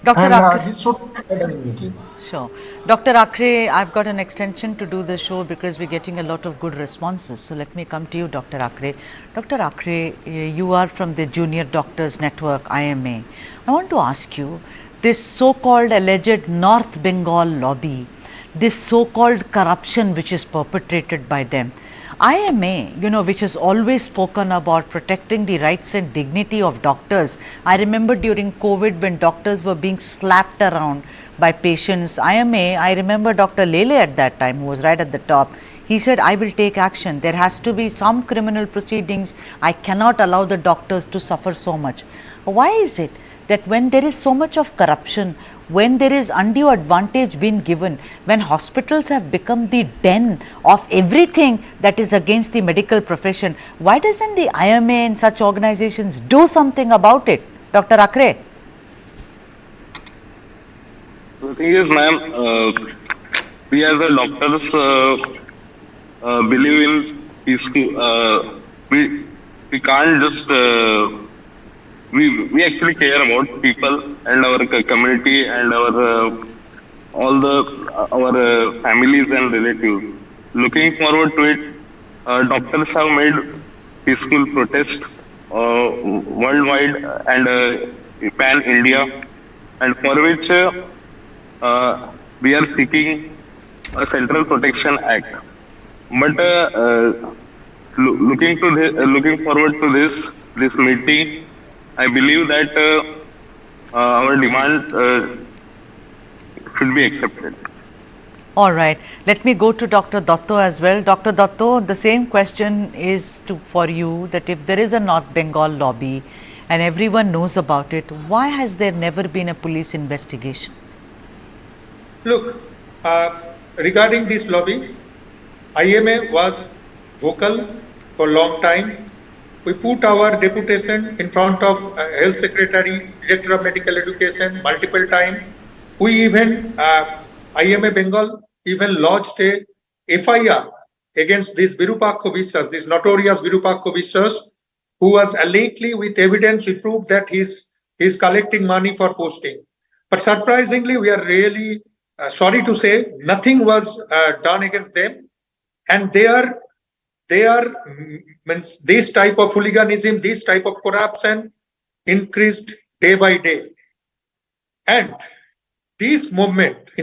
Dr. And Akre. this should be done immediately. Sure. Dr. Akre, I've got an extension to do the show because we're getting a lot of good responses. So let me come to you, Dr. Akre. Dr. Akre, you are from the Junior Doctors Network, IMA. I want to ask you, this so-called alleged North Bengal lobby, this so-called corruption which is perpetrated by them, IMA, which has always spoken about protecting the rights and dignity of doctors. I remember during COVID when doctors were being slapped around by patients. IMA, I remember Dr. Lele at that time, who was right at the top. He said, I will take action. There has to be some criminal proceedings. I cannot allow the doctors to suffer so much. Why is it that when there is so much of corruption, when there is undue advantage being given, when hospitals have become the den of everything that is against the medical profession, why doesn't the IMA and such organizations do something about it? Dr. Akre? The thing is, ma'am, we as the doctors believe in peaceful. We can't just. We actually care about people and our community and our families and relatives. Looking forward to it, doctors have made peaceful protest worldwide and pan India, and for which we are seeking a Central Protection Act. But looking forward to this meeting, I believe that our demand should be accepted. All right. Let me go to Dr. Datto as well. Dr. Datto, the same question is for you, that if there is a North Bengal lobby and everyone knows about it, why has there never been a police investigation? Look, regarding this lobby, IMA was vocal for a long time. We put our deputation in front of Health Secretary, Director of Medical Education multiple times. We even, IMA Bengal even lodged a FIR against this Virupakko Vishwas, this notorious Virupakko Vishwas, who was allegedly, with evidence, we proved that he's collecting money for posting. But surprisingly, we are really sorry to say, nothing was done against them. And this type of hooliganism, this type of corruption increased day by day. And in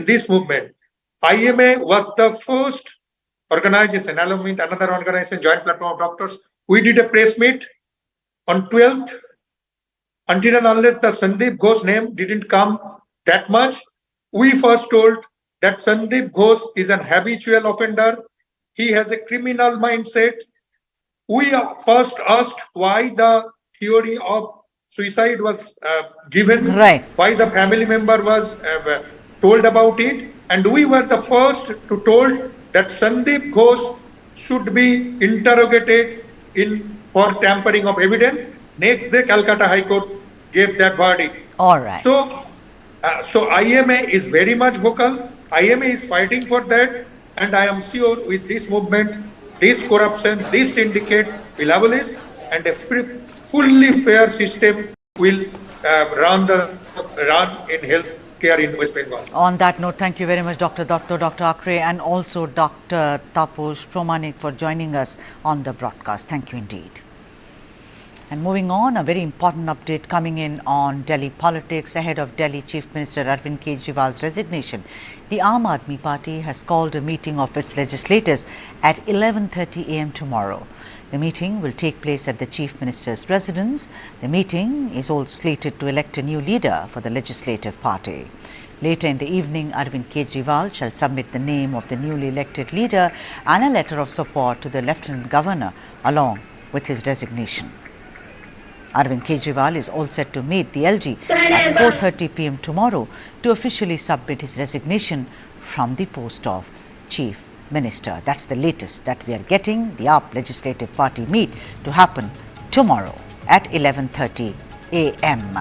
this movement, IMA was the first organization, along with another organization, Joint Platform of Doctors. We did a press meet on 12th. Until and unless the Sandeep Ghosh name didn't come that much, we first told that Sandeep Ghosh is an habitual offender. He has a criminal mindset. We first asked why the theory of suicide was given, why the family member was told about it, and we were the first to told that Sandeep Ghosh should be interrogated for tampering of evidence. Next day, Kolkata High Court gave that verdict. All right. So IMA is very much vocal. IMA is fighting for that, and I am sure with this movement, this corruption, this syndicate will abolish, and a fully fair system will run in healthcare in West Bengal. On that note, thank you very much, Dr. Akre, and also Dr. Taposh Promanik for joining us on the broadcast. Thank you indeed. And moving on, a very important update coming in on Delhi politics ahead of Delhi Chief Minister Arvind Kejriwal's resignation. The Aam Aadmi Party has called a meeting of its legislators at 11:30 a.m. tomorrow. The meeting will take place at the Chief Minister's residence. The meeting is all slated to elect a new leader for the legislative party. Later in the evening, Arvind Kejriwal shall submit the name of the newly elected leader and a letter of support to the Lieutenant Governor along with his resignation. Arvind Kejriwal is all set to meet the LG at 4:30 p.m. tomorrow to officially submit his resignation from the post of Chief Minister. That's the latest that we are getting. The AAP Legislative Party meet to happen tomorrow at 11:30 a.m.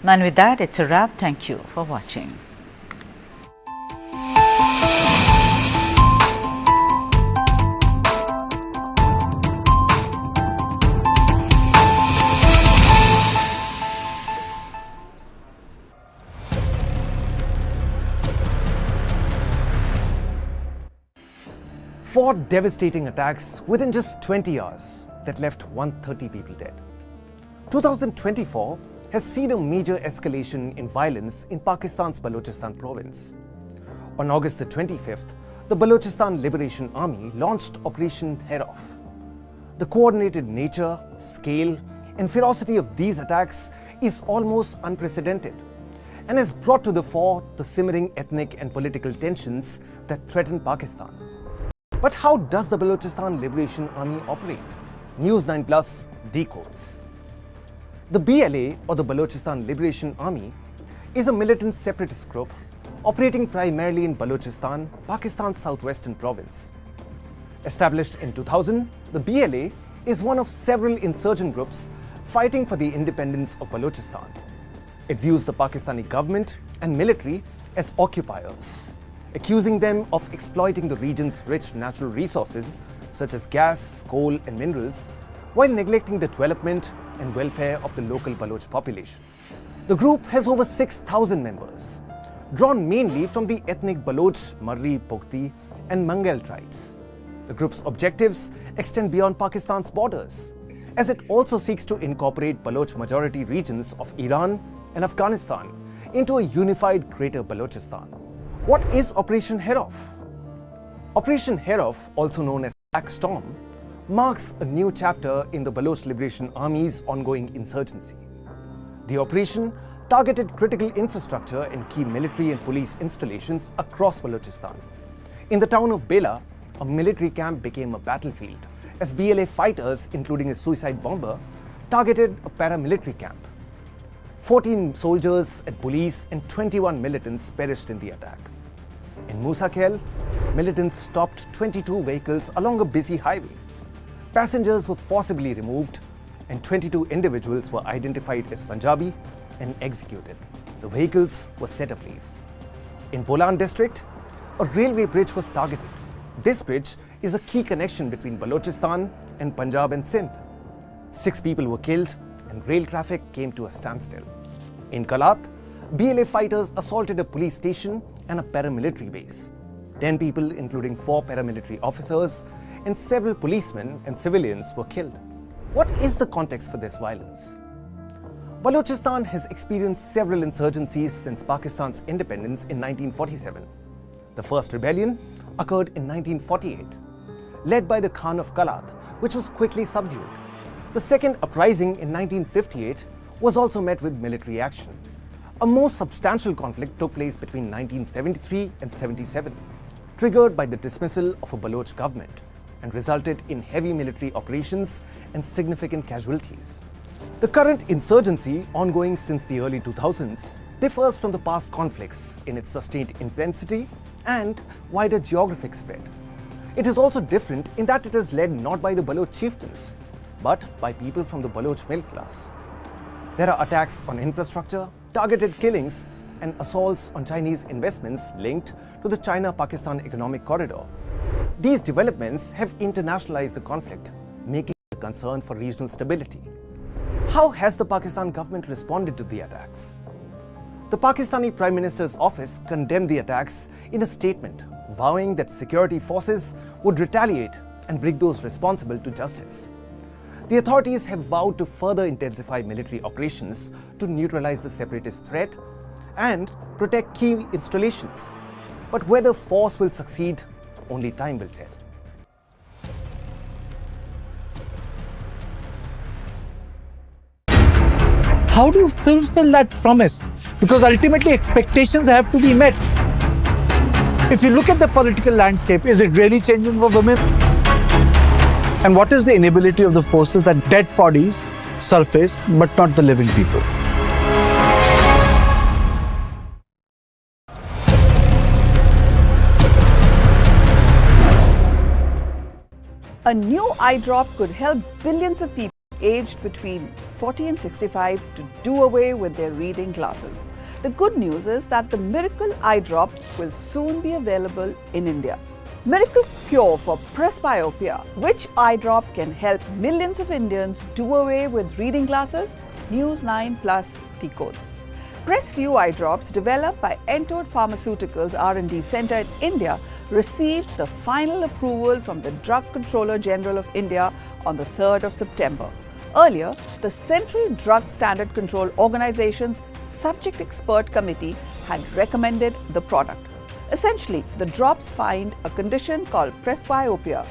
And with that, it's a wrap. Thank you for watching. Four devastating attacks within just 20 hours that left 130 people dead. 2024 has seen a major escalation in violence in Pakistan's Balochistan province. On August the 25th, the Balochistan Liberation Army launched Operation Head Off. The coordinated nature, scale, and ferocity of these attacks is almost unprecedented and has brought to the fore the simmering ethnic and political tensions that threaten Pakistan. But how does the Balochistan Liberation Army operate? News9 Plus decodes. The BLA, or the Balochistan Liberation Army, is a militant separatist group operating primarily in Balochistan, Pakistan's southwestern province. Established in 2000, the BLA is one of several insurgent groups fighting for the independence of Balochistan. It views the Pakistani government and military as occupiers, accusing them of exploiting the region's rich natural resources such as gas, coal and minerals, while neglecting the development and welfare of the local Baloch population. The group has over 6,000 members, drawn mainly from the ethnic Baloch, Marri, Pokti and Mangal tribes. The group's objectives extend beyond Pakistan's borders, as it also seeks to incorporate Baloch majority regions of Iran and Afghanistan into a unified Greater Balochistan. What is Operation Head Off? Operation Head Off, also known as Black Storm, marks a new chapter in the Baloch Liberation Army's ongoing insurgency. The operation targeted critical infrastructure and key military and police installations across Balochistan. In the town of Bela, a military camp became a battlefield as BLA fighters, including a suicide bomber, targeted a paramilitary camp. 14 soldiers and police and 21 militants perished in the attack. In Musa Khel, militants stopped 22 vehicles along a busy highway. Passengers were forcibly removed and 22 individuals were identified as Punjabi and executed. The vehicles were set ablaze. In Bolan district, a railway bridge was targeted. This bridge is a key connection between Balochistan and Punjab and Sindh. 6 people were killed and rail traffic came to a standstill. In Kalat, BLA fighters assaulted a police station and a paramilitary base. 10 people, including 4 paramilitary officers and several policemen and civilians, were killed. What is the context for this violence? Balochistan has experienced several insurgencies since Pakistan's independence in 1947. The first rebellion occurred in 1948, led by the Khan of Kalat, which was quickly subdued. The second uprising in 1958 was also met with military action. A more substantial conflict took place between 1973 and 77, triggered by the dismissal of a Baloch government, and resulted in heavy military operations and significant casualties. The current insurgency, ongoing since the early 2000s, differs from the past conflicts in its sustained intensity and wider geographic spread. It is also different in that it is led not by the Baloch chieftains, but by people from the Baloch middle class. There are attacks on infrastructure, targeted killings, and assaults on Chinese investments linked to the China-Pakistan economic corridor. These developments have internationalized the conflict, making it a concern for regional stability. How has the Pakistan government responded to the attacks? The Pakistani Prime Minister's office condemned the attacks in a statement, vowing that security forces would retaliate and bring those responsible to justice. The authorities have vowed to further intensify military operations to neutralize the separatist threat and protect key installations. But whether force will succeed, only time will tell. How do you fulfill that promise? Because ultimately expectations have to be met. If you look at the political landscape, is it really changing for women? And what is the inability of the forces that dead bodies surface but not the living people? A new eye drop could help billions of people aged between 40 and 65 to do away with their reading glasses. The good news is that the miracle eye drop will soon be available in India. Miracle cure for presbyopia. Which eye drop can help millions of Indians do away with reading glasses? News9 Plus decodes. PressView eye drops developed by Entod Pharmaceuticals R&D Centre in India received the final approval from the Drug Controller General of India on the 3rd of September. Earlier, the Central Drug Standard Control Organization's Subject Expert Committee had recommended the product. Essentially, the drops find a condition called presbyopia.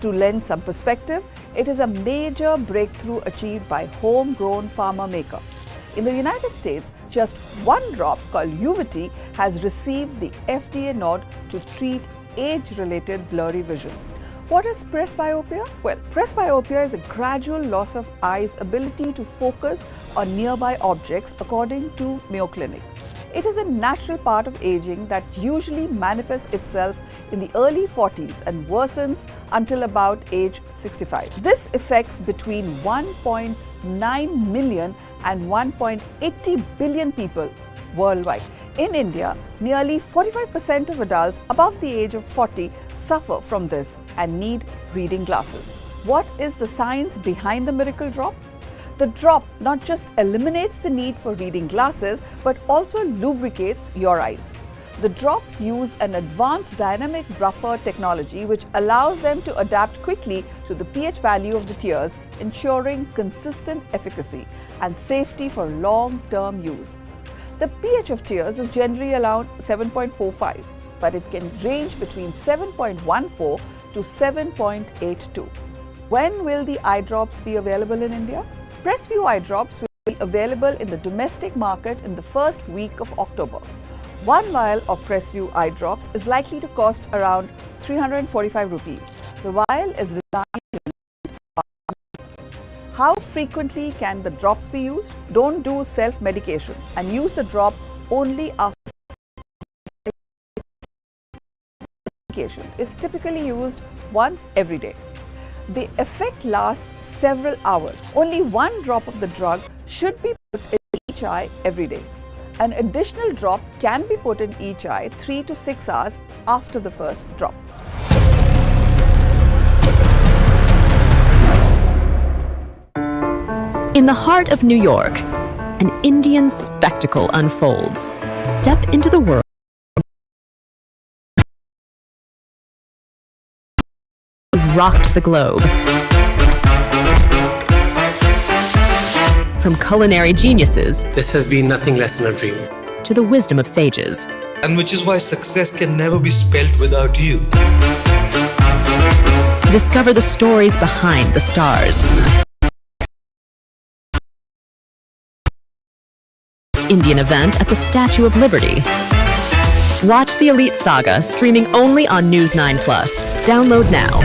To lend some perspective, it is a major breakthrough achieved by homegrown pharma maker. In the United States, just one drop called govt has received the FDA nod to treat age-related blurry vision. What is presbyopia? Well, presbyopia is a gradual loss of eye's ability to focus on nearby objects according to Mayo Clinic. It is a natural part of aging that usually manifests itself in the early 40s and worsens until about age 65. This affects between 1.9 million and 1.80 billion people worldwide. In India, nearly 45% of adults above the age of 40 suffer from this and need reading glasses. What is the science behind the miracle drop? The drop not just eliminates the need for reading glasses, but also lubricates your eyes. The drops use an advanced dynamic buffer technology which allows them to adapt quickly to the pH value of the tears, ensuring consistent efficacy and safety for long-term use. The pH of tears is generally around 7.45, but it can range between 7.14 to 7.82. When will the eye drops be available in India? PressView eye drops will be available in the domestic market in the first week of October. One vial of PressView eye drops is likely to cost around 345 rupees. The vial is designed to How frequently can the drops be used? Don't do self-medication and use the drop only after medication is typically used once every day. The effect lasts several hours. Only one drop of the drug should be put in each eye every day. An additional drop can be put in each eye 3 to 6 hours after the first drop. In the heart of New York, an Indian spectacle unfolds. Step into the world rocked the globe. From culinary geniuses, this has been nothing less than a dream, to the wisdom of sages. And which is why success can never be spelt without you. Discover the stories behind the stars. Indian event at the Statue of Liberty. Watch the Elite Saga streaming only on News9 Plus. Download now.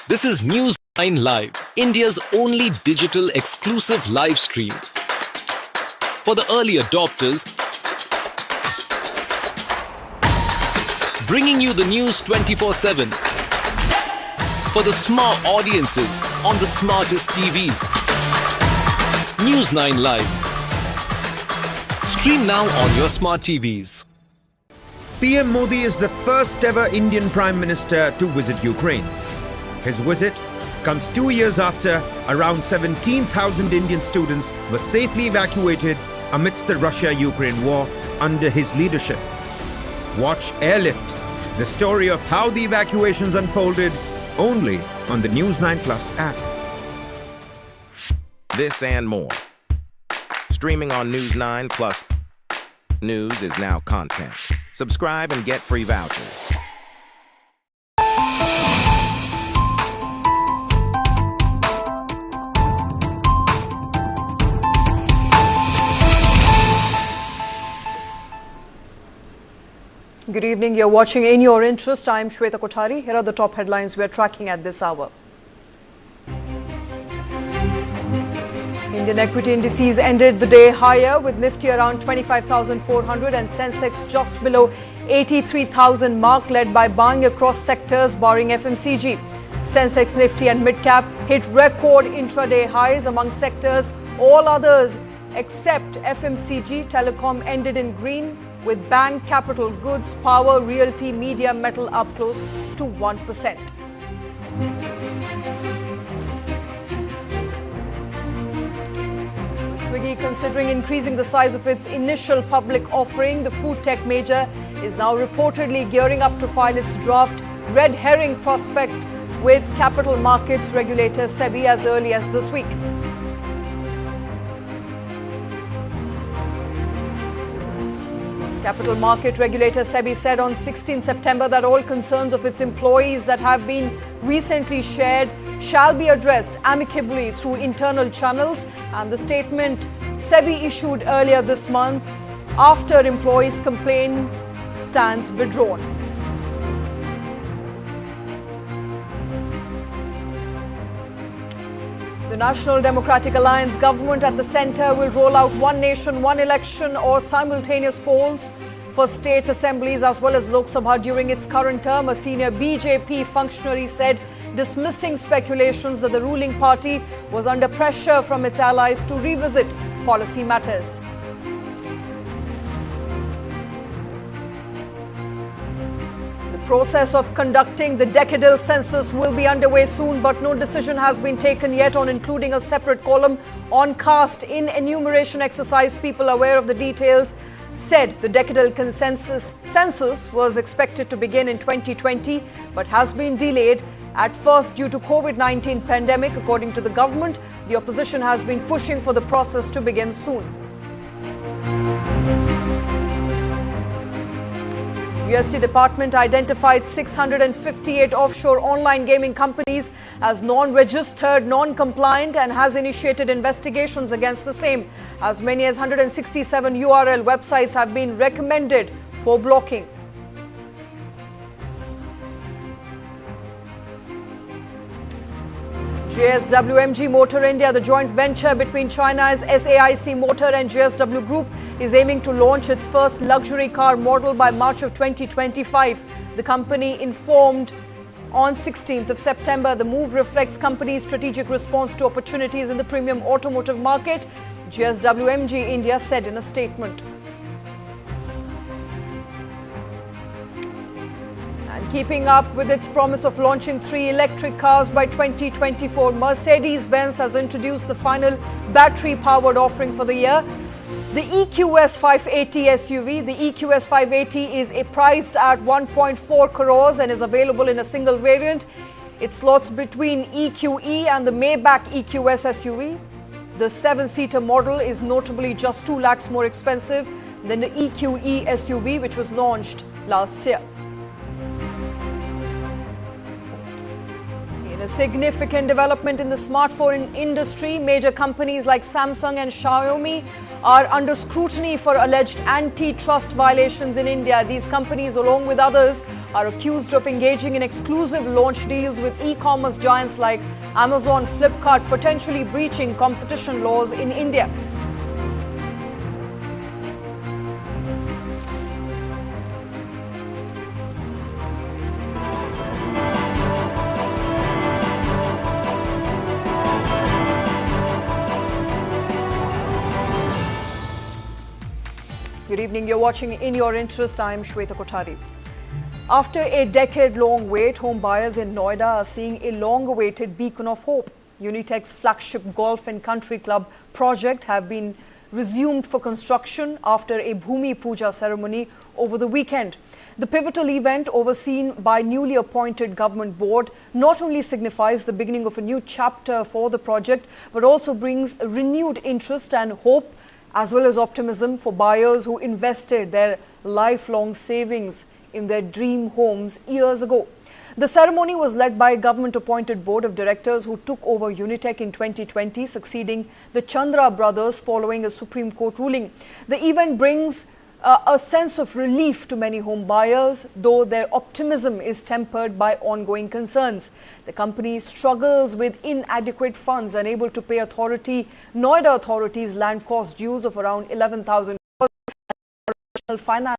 This is News9 Live, India's only digital exclusive live stream. For the early adopters, bringing you the news 24/7. For the smart audiences on the smartest TVs. News9 Live. Stream now on your smart TVs. PM Modi is the first ever Indian Prime Minister to visit Ukraine. His visit comes 2 years after around 17,000 Indian students were safely evacuated amidst the Russia-Ukraine war under his leadership. Watch Airlift, the story of how the evacuations unfolded, only on the News9 Plus app. This and more. Streaming on News9 Plus. News is now content. Subscribe and get free vouchers. Good evening. You're watching In Your Interest. I'm Shweta Kothari. Here are the top headlines we're tracking at this hour. Indian equity indices ended the day higher, with Nifty around 25,400 and Sensex just below 83,000 mark, led by buying across sectors barring FMCG. Sensex, Nifty and Midcap hit record intraday highs among sectors. All others except FMCG, telecom ended in green, with bank, capital goods, power, realty, media, metal up close to 1%. Swiggy considering increasing the size of its initial public offering, the food tech major is now reportedly gearing up to file its draft red herring prospect with capital markets regulator SEBI as early as this week. Capital market regulator SEBI said on 16 September that all concerns of its employees that have been recently shared shall be addressed amicably through internal channels, and the statement SEBI issued earlier this month after employees' complaint stands withdrawn. The National Democratic Alliance government at the centre will roll out one nation, one election or simultaneous polls for state assemblies as well as Lok Sabha during its current term, a senior BJP functionary said, dismissing speculations that the ruling party was under pressure from its allies to revisit policy matters. The process of conducting the decadal census will be underway soon, but no decision has been taken yet on including a separate column on caste in enumeration exercise. People aware of the details said the decadal census was expected to begin in 2020 but has been delayed at first due to COVID-19 pandemic. According to the government, the opposition has been pushing for the process to begin soon. GST department identified 658 offshore online gaming companies as non-registered, non-compliant and has initiated investigations against the same. As many as 167 URL websites have been recommended for blocking. JSW Motor India, the joint venture between China's SAIC Motor and JSW Group, is aiming to launch its first luxury car model by March of 2025. The company informed on 16th of September. The move reflects company's strategic response to opportunities in the premium automotive market, JSW India said in a statement. Keeping up with its promise of launching 3 electric cars by 2024, Mercedes-Benz has introduced the final battery-powered offering for the year. The EQS 580 SUV. The EQS 580 is priced at 1.4 crores and is available in a single variant. It slots between EQE and the Maybach EQS SUV. The 7-seater model is notably just 2 lakhs more expensive than the EQE SUV, which was launched last year. A significant development in the smartphone industry, major companies like Samsung and Xiaomi are under scrutiny for alleged antitrust violations in India. These companies, along with others, are accused of engaging in exclusive launch deals with e-commerce giants like Amazon, Flipkart, potentially breaching competition laws in India. Good evening. You're watching In Your Interest. I'm Shweta Kothari. After a decade-long wait, home buyers in Noida are seeing a long-awaited beacon of hope. Unitech's flagship golf and country club project have been resumed for construction after a Bhumi Puja ceremony over the weekend. The pivotal event, overseen by newly appointed government board, not only signifies the beginning of a new chapter for the project, but also brings renewed interest and hope, as well as optimism for buyers who invested their lifelong savings in their dream homes years ago. The ceremony was led by a government-appointed board of directors who took over Unitech in 2020, succeeding the Chandra brothers following a Supreme Court ruling. The event brings a sense of relief to many home buyers, though their optimism is tempered by ongoing concerns. The company struggles with inadequate funds, unable to pay Noida authorities land cost dues of around 11,000 crores. Finance.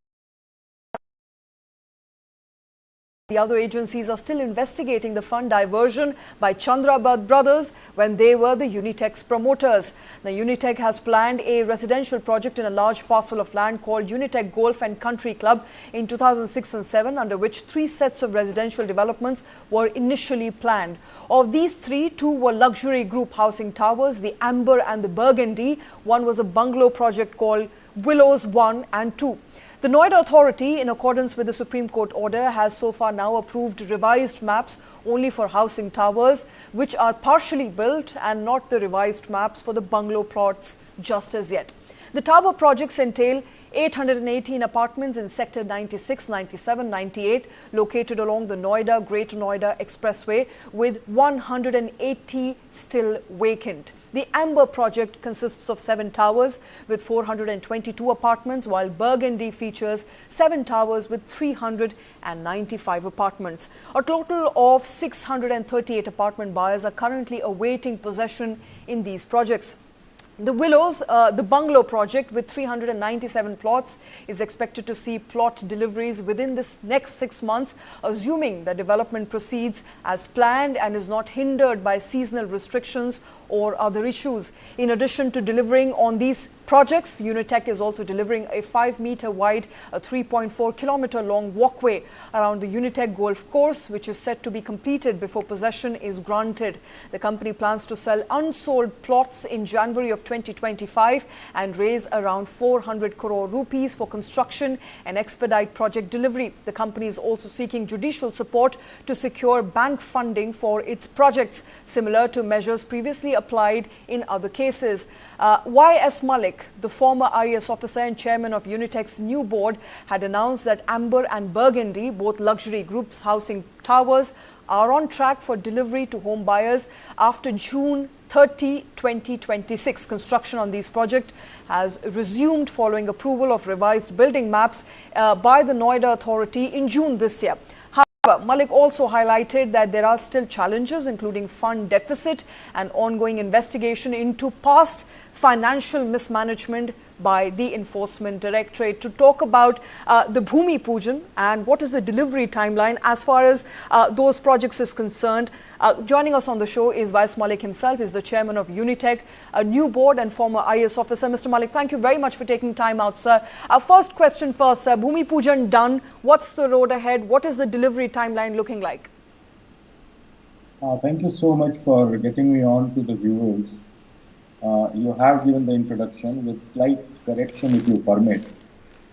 The other agencies are still investigating the fund diversion by Chandra brothers when they were the Unitech's promoters. Now, Unitech has planned a residential project in a large parcel of land called Unitech Golf and Country Club in 2006 and 7, under which 3 sets of residential developments were initially planned. Of these 3, 2 were luxury group housing towers, the Amber and the Burgundy. One was a bungalow project called Willows 1 and 2. The Noida Authority, in accordance with the Supreme Court order, has so far now approved revised maps only for housing towers, which are partially built, and not the revised maps for the bungalow plots just as yet. The tower projects entail 818 apartments in Sector 96, 97, 98, located along the Noida-Greater Noida Expressway, with 180 still vacant. The Amber project consists of 7 towers with 422 apartments, while Burgundy features 7 towers with 395 apartments. A total of 638 apartment buyers are currently awaiting possession in these projects. The Willows, the bungalow project with 397 plots, is expected to see plot deliveries within this next 6 months, assuming the development proceeds as planned and is not hindered by seasonal restrictions or other issues. In addition to delivering on these projects, Unitech is also delivering a 5-meter wide, a 3.4-kilometer long walkway around the Unitech golf course, which is set to be completed before possession is granted. The company plans to sell unsold plots in January of 2025 and raise around 400 crore rupees for construction and expedite project delivery. The company is also seeking judicial support to secure bank funding for its projects, similar to measures previously applied in other cases. Y.S. Malik, the former IAS officer and chairman of Unitech's new board, had announced that Amber and Burgundy, both luxury groups housing towers, are on track for delivery to home buyers after June 30, 2026. Construction on these projects has resumed following approval of revised building maps by the Noida Authority in June this year. However, Malik also highlighted that there are still challenges, including fund deficit and ongoing investigation into past financial mismanagement by the Enforcement Directorate. To talk about the Bhumi Pujan and what is the delivery timeline as far as those projects is concerned, joining us on the show is Vice Malik himself. He's the chairman of Unitech, a new board and former IAS officer. Mr. Malik, thank you very much for taking time out, sir. Our first question first, sir. Bhumi Pujan done. What's the road ahead? What is the delivery timeline looking like? Thank you so much for getting me on to the viewers. You have given the introduction with slight correction, if you permit,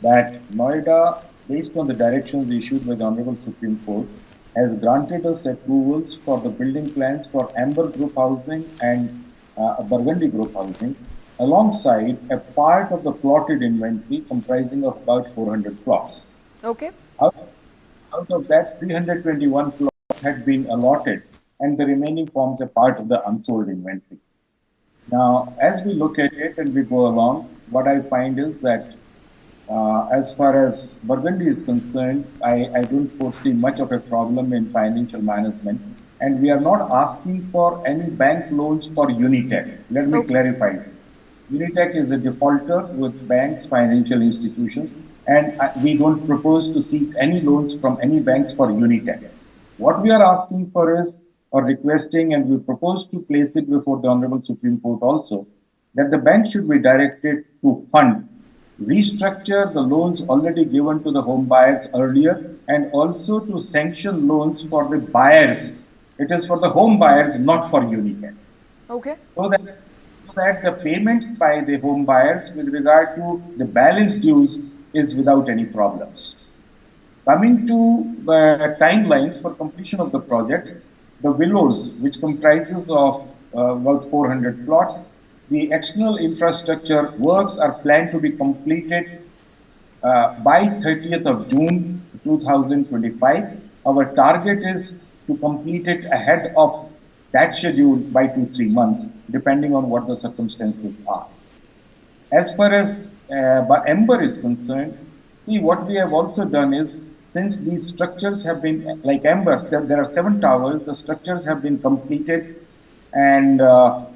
that Noida, based on the directions issued by the Honorable Supreme Court, has granted us approvals for the building plans for Amber Group Housing and Burgundy Group Housing, alongside a part of the plotted inventory comprising of about 400 plots. Okay. Out of that, 321 plots had been allotted, and the remaining forms a part of the unsold inventory. Now, as we look at it and we go along, what I find is that as far as Burgundy is concerned, I don't foresee much of a problem in financial management, and we are not asking for any bank loans for Unitech. Let me clarify. Unitech is a defaulter with banks, financial institutions, and we don't propose to seek any loans from any banks for Unitech. What we are asking for is, or requesting, and we propose to place it before the Honorable Supreme Court also, that the bank should be directed to fund restructure the loans already given to the home buyers earlier, and also to sanction loans for the buyers. It is for the home buyers, not for Unitech. Okay. So that the payments by the home buyers with regard to the balance dues is without any problems. Coming to the timelines for completion of the project, the Willows, which comprises of about 400 plots, the external infrastructure works are planned to be completed by 30th of June 2025. Our target is to complete it ahead of that schedule by 2-3 months, depending on what the circumstances are. As far as Ember is concerned, see, what we have also done is, since these structures have been, like Ember, there are 7 towers, the structures have been completed, and the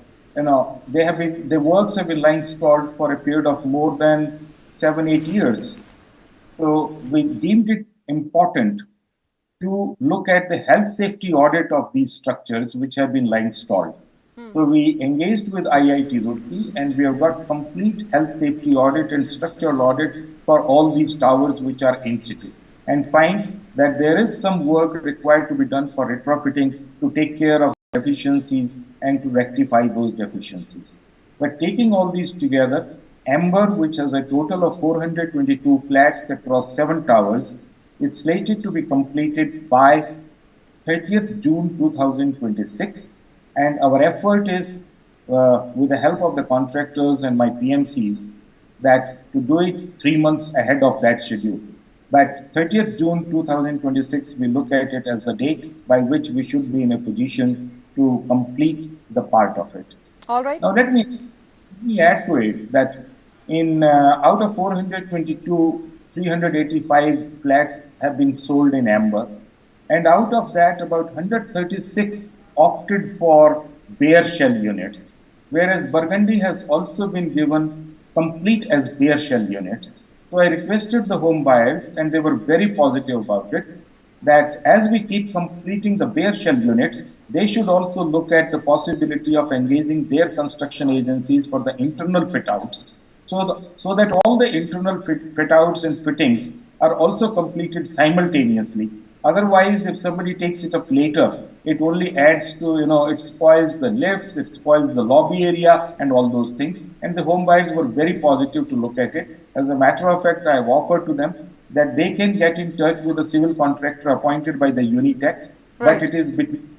works have been lying stalled for a period of more than 7-8 years. So we deemed it important to look at the health safety audit of these structures which have been lying stalled. So we engaged with IIT Roorkee, and we have got complete health safety audit and structural audit for all these towers which are in situ, and find that there is some work required to be done for retrofitting to take care of deficiencies and to rectify those deficiencies. But taking all these together, Ember, which has a total of 422 flats across 7 towers, is slated to be completed by 30th June 2026. And our effort is, with the help of the contractors and my PMCs, that to do it 3 months ahead of that schedule. But 30th June 2026, we look at it as the date by which we should be in a position to complete the part of it. All right. Now let me add to it that in out of 422, 385 flats have been sold in Amber, and out of that about 136 opted for bare shell units, whereas Burgundy has also been given complete as bare shell units. So I requested the home buyers, and they were very positive about it, that as we keep completing the bare shell units, they should also look at the possibility of engaging their construction agencies for the internal fit-outs, so that all the internal fit-outs and fittings are also completed simultaneously. Otherwise, if somebody takes it up later, it only adds to, it spoils the lifts, it spoils the lobby area and all those things. And the home buyers were very positive to look at it. As a matter of fact, I have offered to them that they can get in touch with the civil contractor appointed by the Unitech, but it is between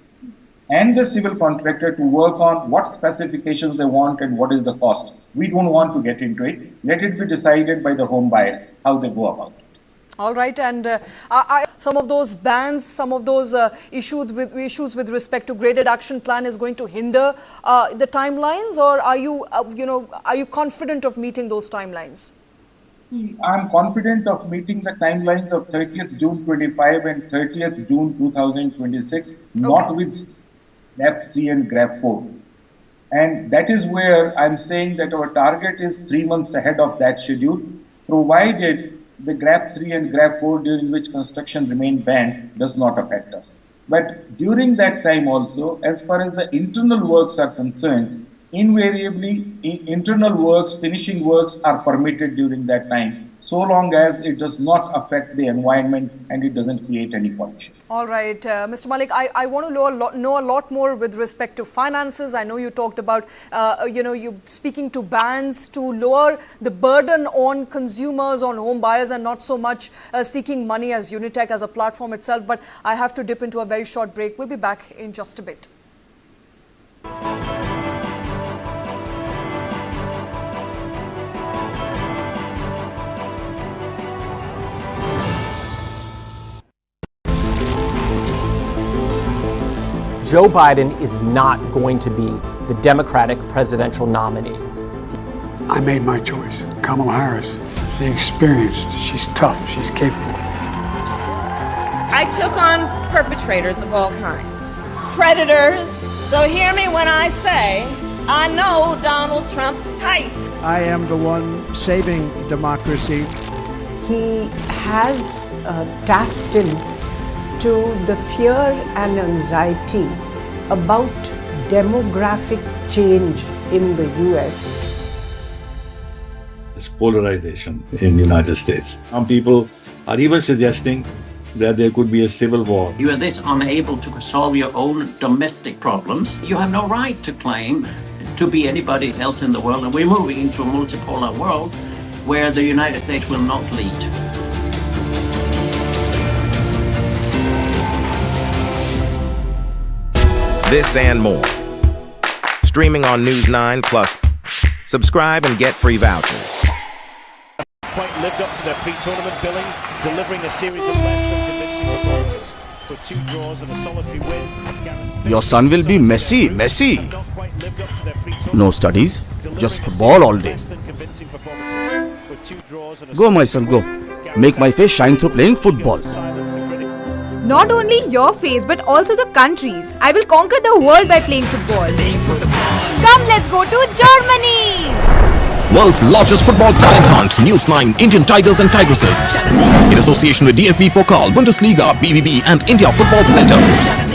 and the civil contractor to work on what specifications they want and what is the cost. We don't want to get into it. Let it be decided by the home buyers how they go about it. All right, and some of those bans, some of those issues with respect to graded action plan is going to hinder the timelines, or are you, are you confident of meeting those timelines? I'm confident of meeting the timelines of 30th June 25 and 30th June 2026, not with GRAP 3 and GRAP 4. And that is where I'm saying that our target is 3 months ahead of that schedule, provided the GRAP 3 and GRAP 4, during which construction remain banned, does not affect us. But during that time also, as far as the internal works are concerned, invariably internal works, finishing works are permitted during that time, so long as it does not affect the environment and it doesn't create any pollution. All right, Mr. Malik, I want to know a lot more with respect to finances. I know you talked about, you speaking to bans to lower the burden on consumers, on home buyers, and not so much seeking money as Unitech as a platform itself. But I have to dip into a very short break. We'll be back in just a bit. Joe Biden is not going to be the Democratic presidential nominee. I made my choice. Kamala Harris. She's experienced. She's tough. She's capable. I took on perpetrators of all kinds. Predators. So hear me when I say, I know Donald Trump's type. I am the one saving democracy. He has tapped in to the fear and anxiety about demographic change in the US. this polarization in the United States. Some people are even suggesting that there could be a civil war. You are this unable to solve your own domestic problems. You have no right to claim to be anybody else in the world. And we're moving into a multipolar world where the United States will not lead. This and more. Streaming on News9 Plus. Subscribe and get free vouchers. Quite lived up to their pre-tournament billing, delivering a series of less than convincing performances. For 2 draws and a solitary win. Your son will be Messi. No studies, just football all day. Go, my son, go. Make my face shine through playing football. Not only your face, but also the country's. I will conquer the world by playing football. Come, let's go to Germany! World's largest football talent hunt, News9 Indian Tigers and Tigresses. In association with DFB Pokal, Bundesliga, BVB and India Football Center.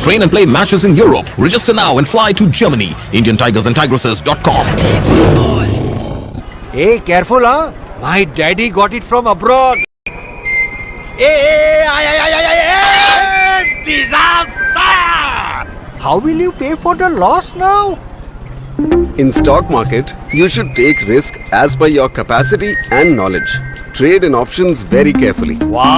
Train and play matches in Europe. Register now and fly to Germany. IndianTigersandTigresses.com. Hey, careful, huh? My daddy got it from abroad. Hey, disaster! How will you pay for the loss now? In stock market, you should take risk as per your capacity and knowledge. Trade in options very carefully. Wow!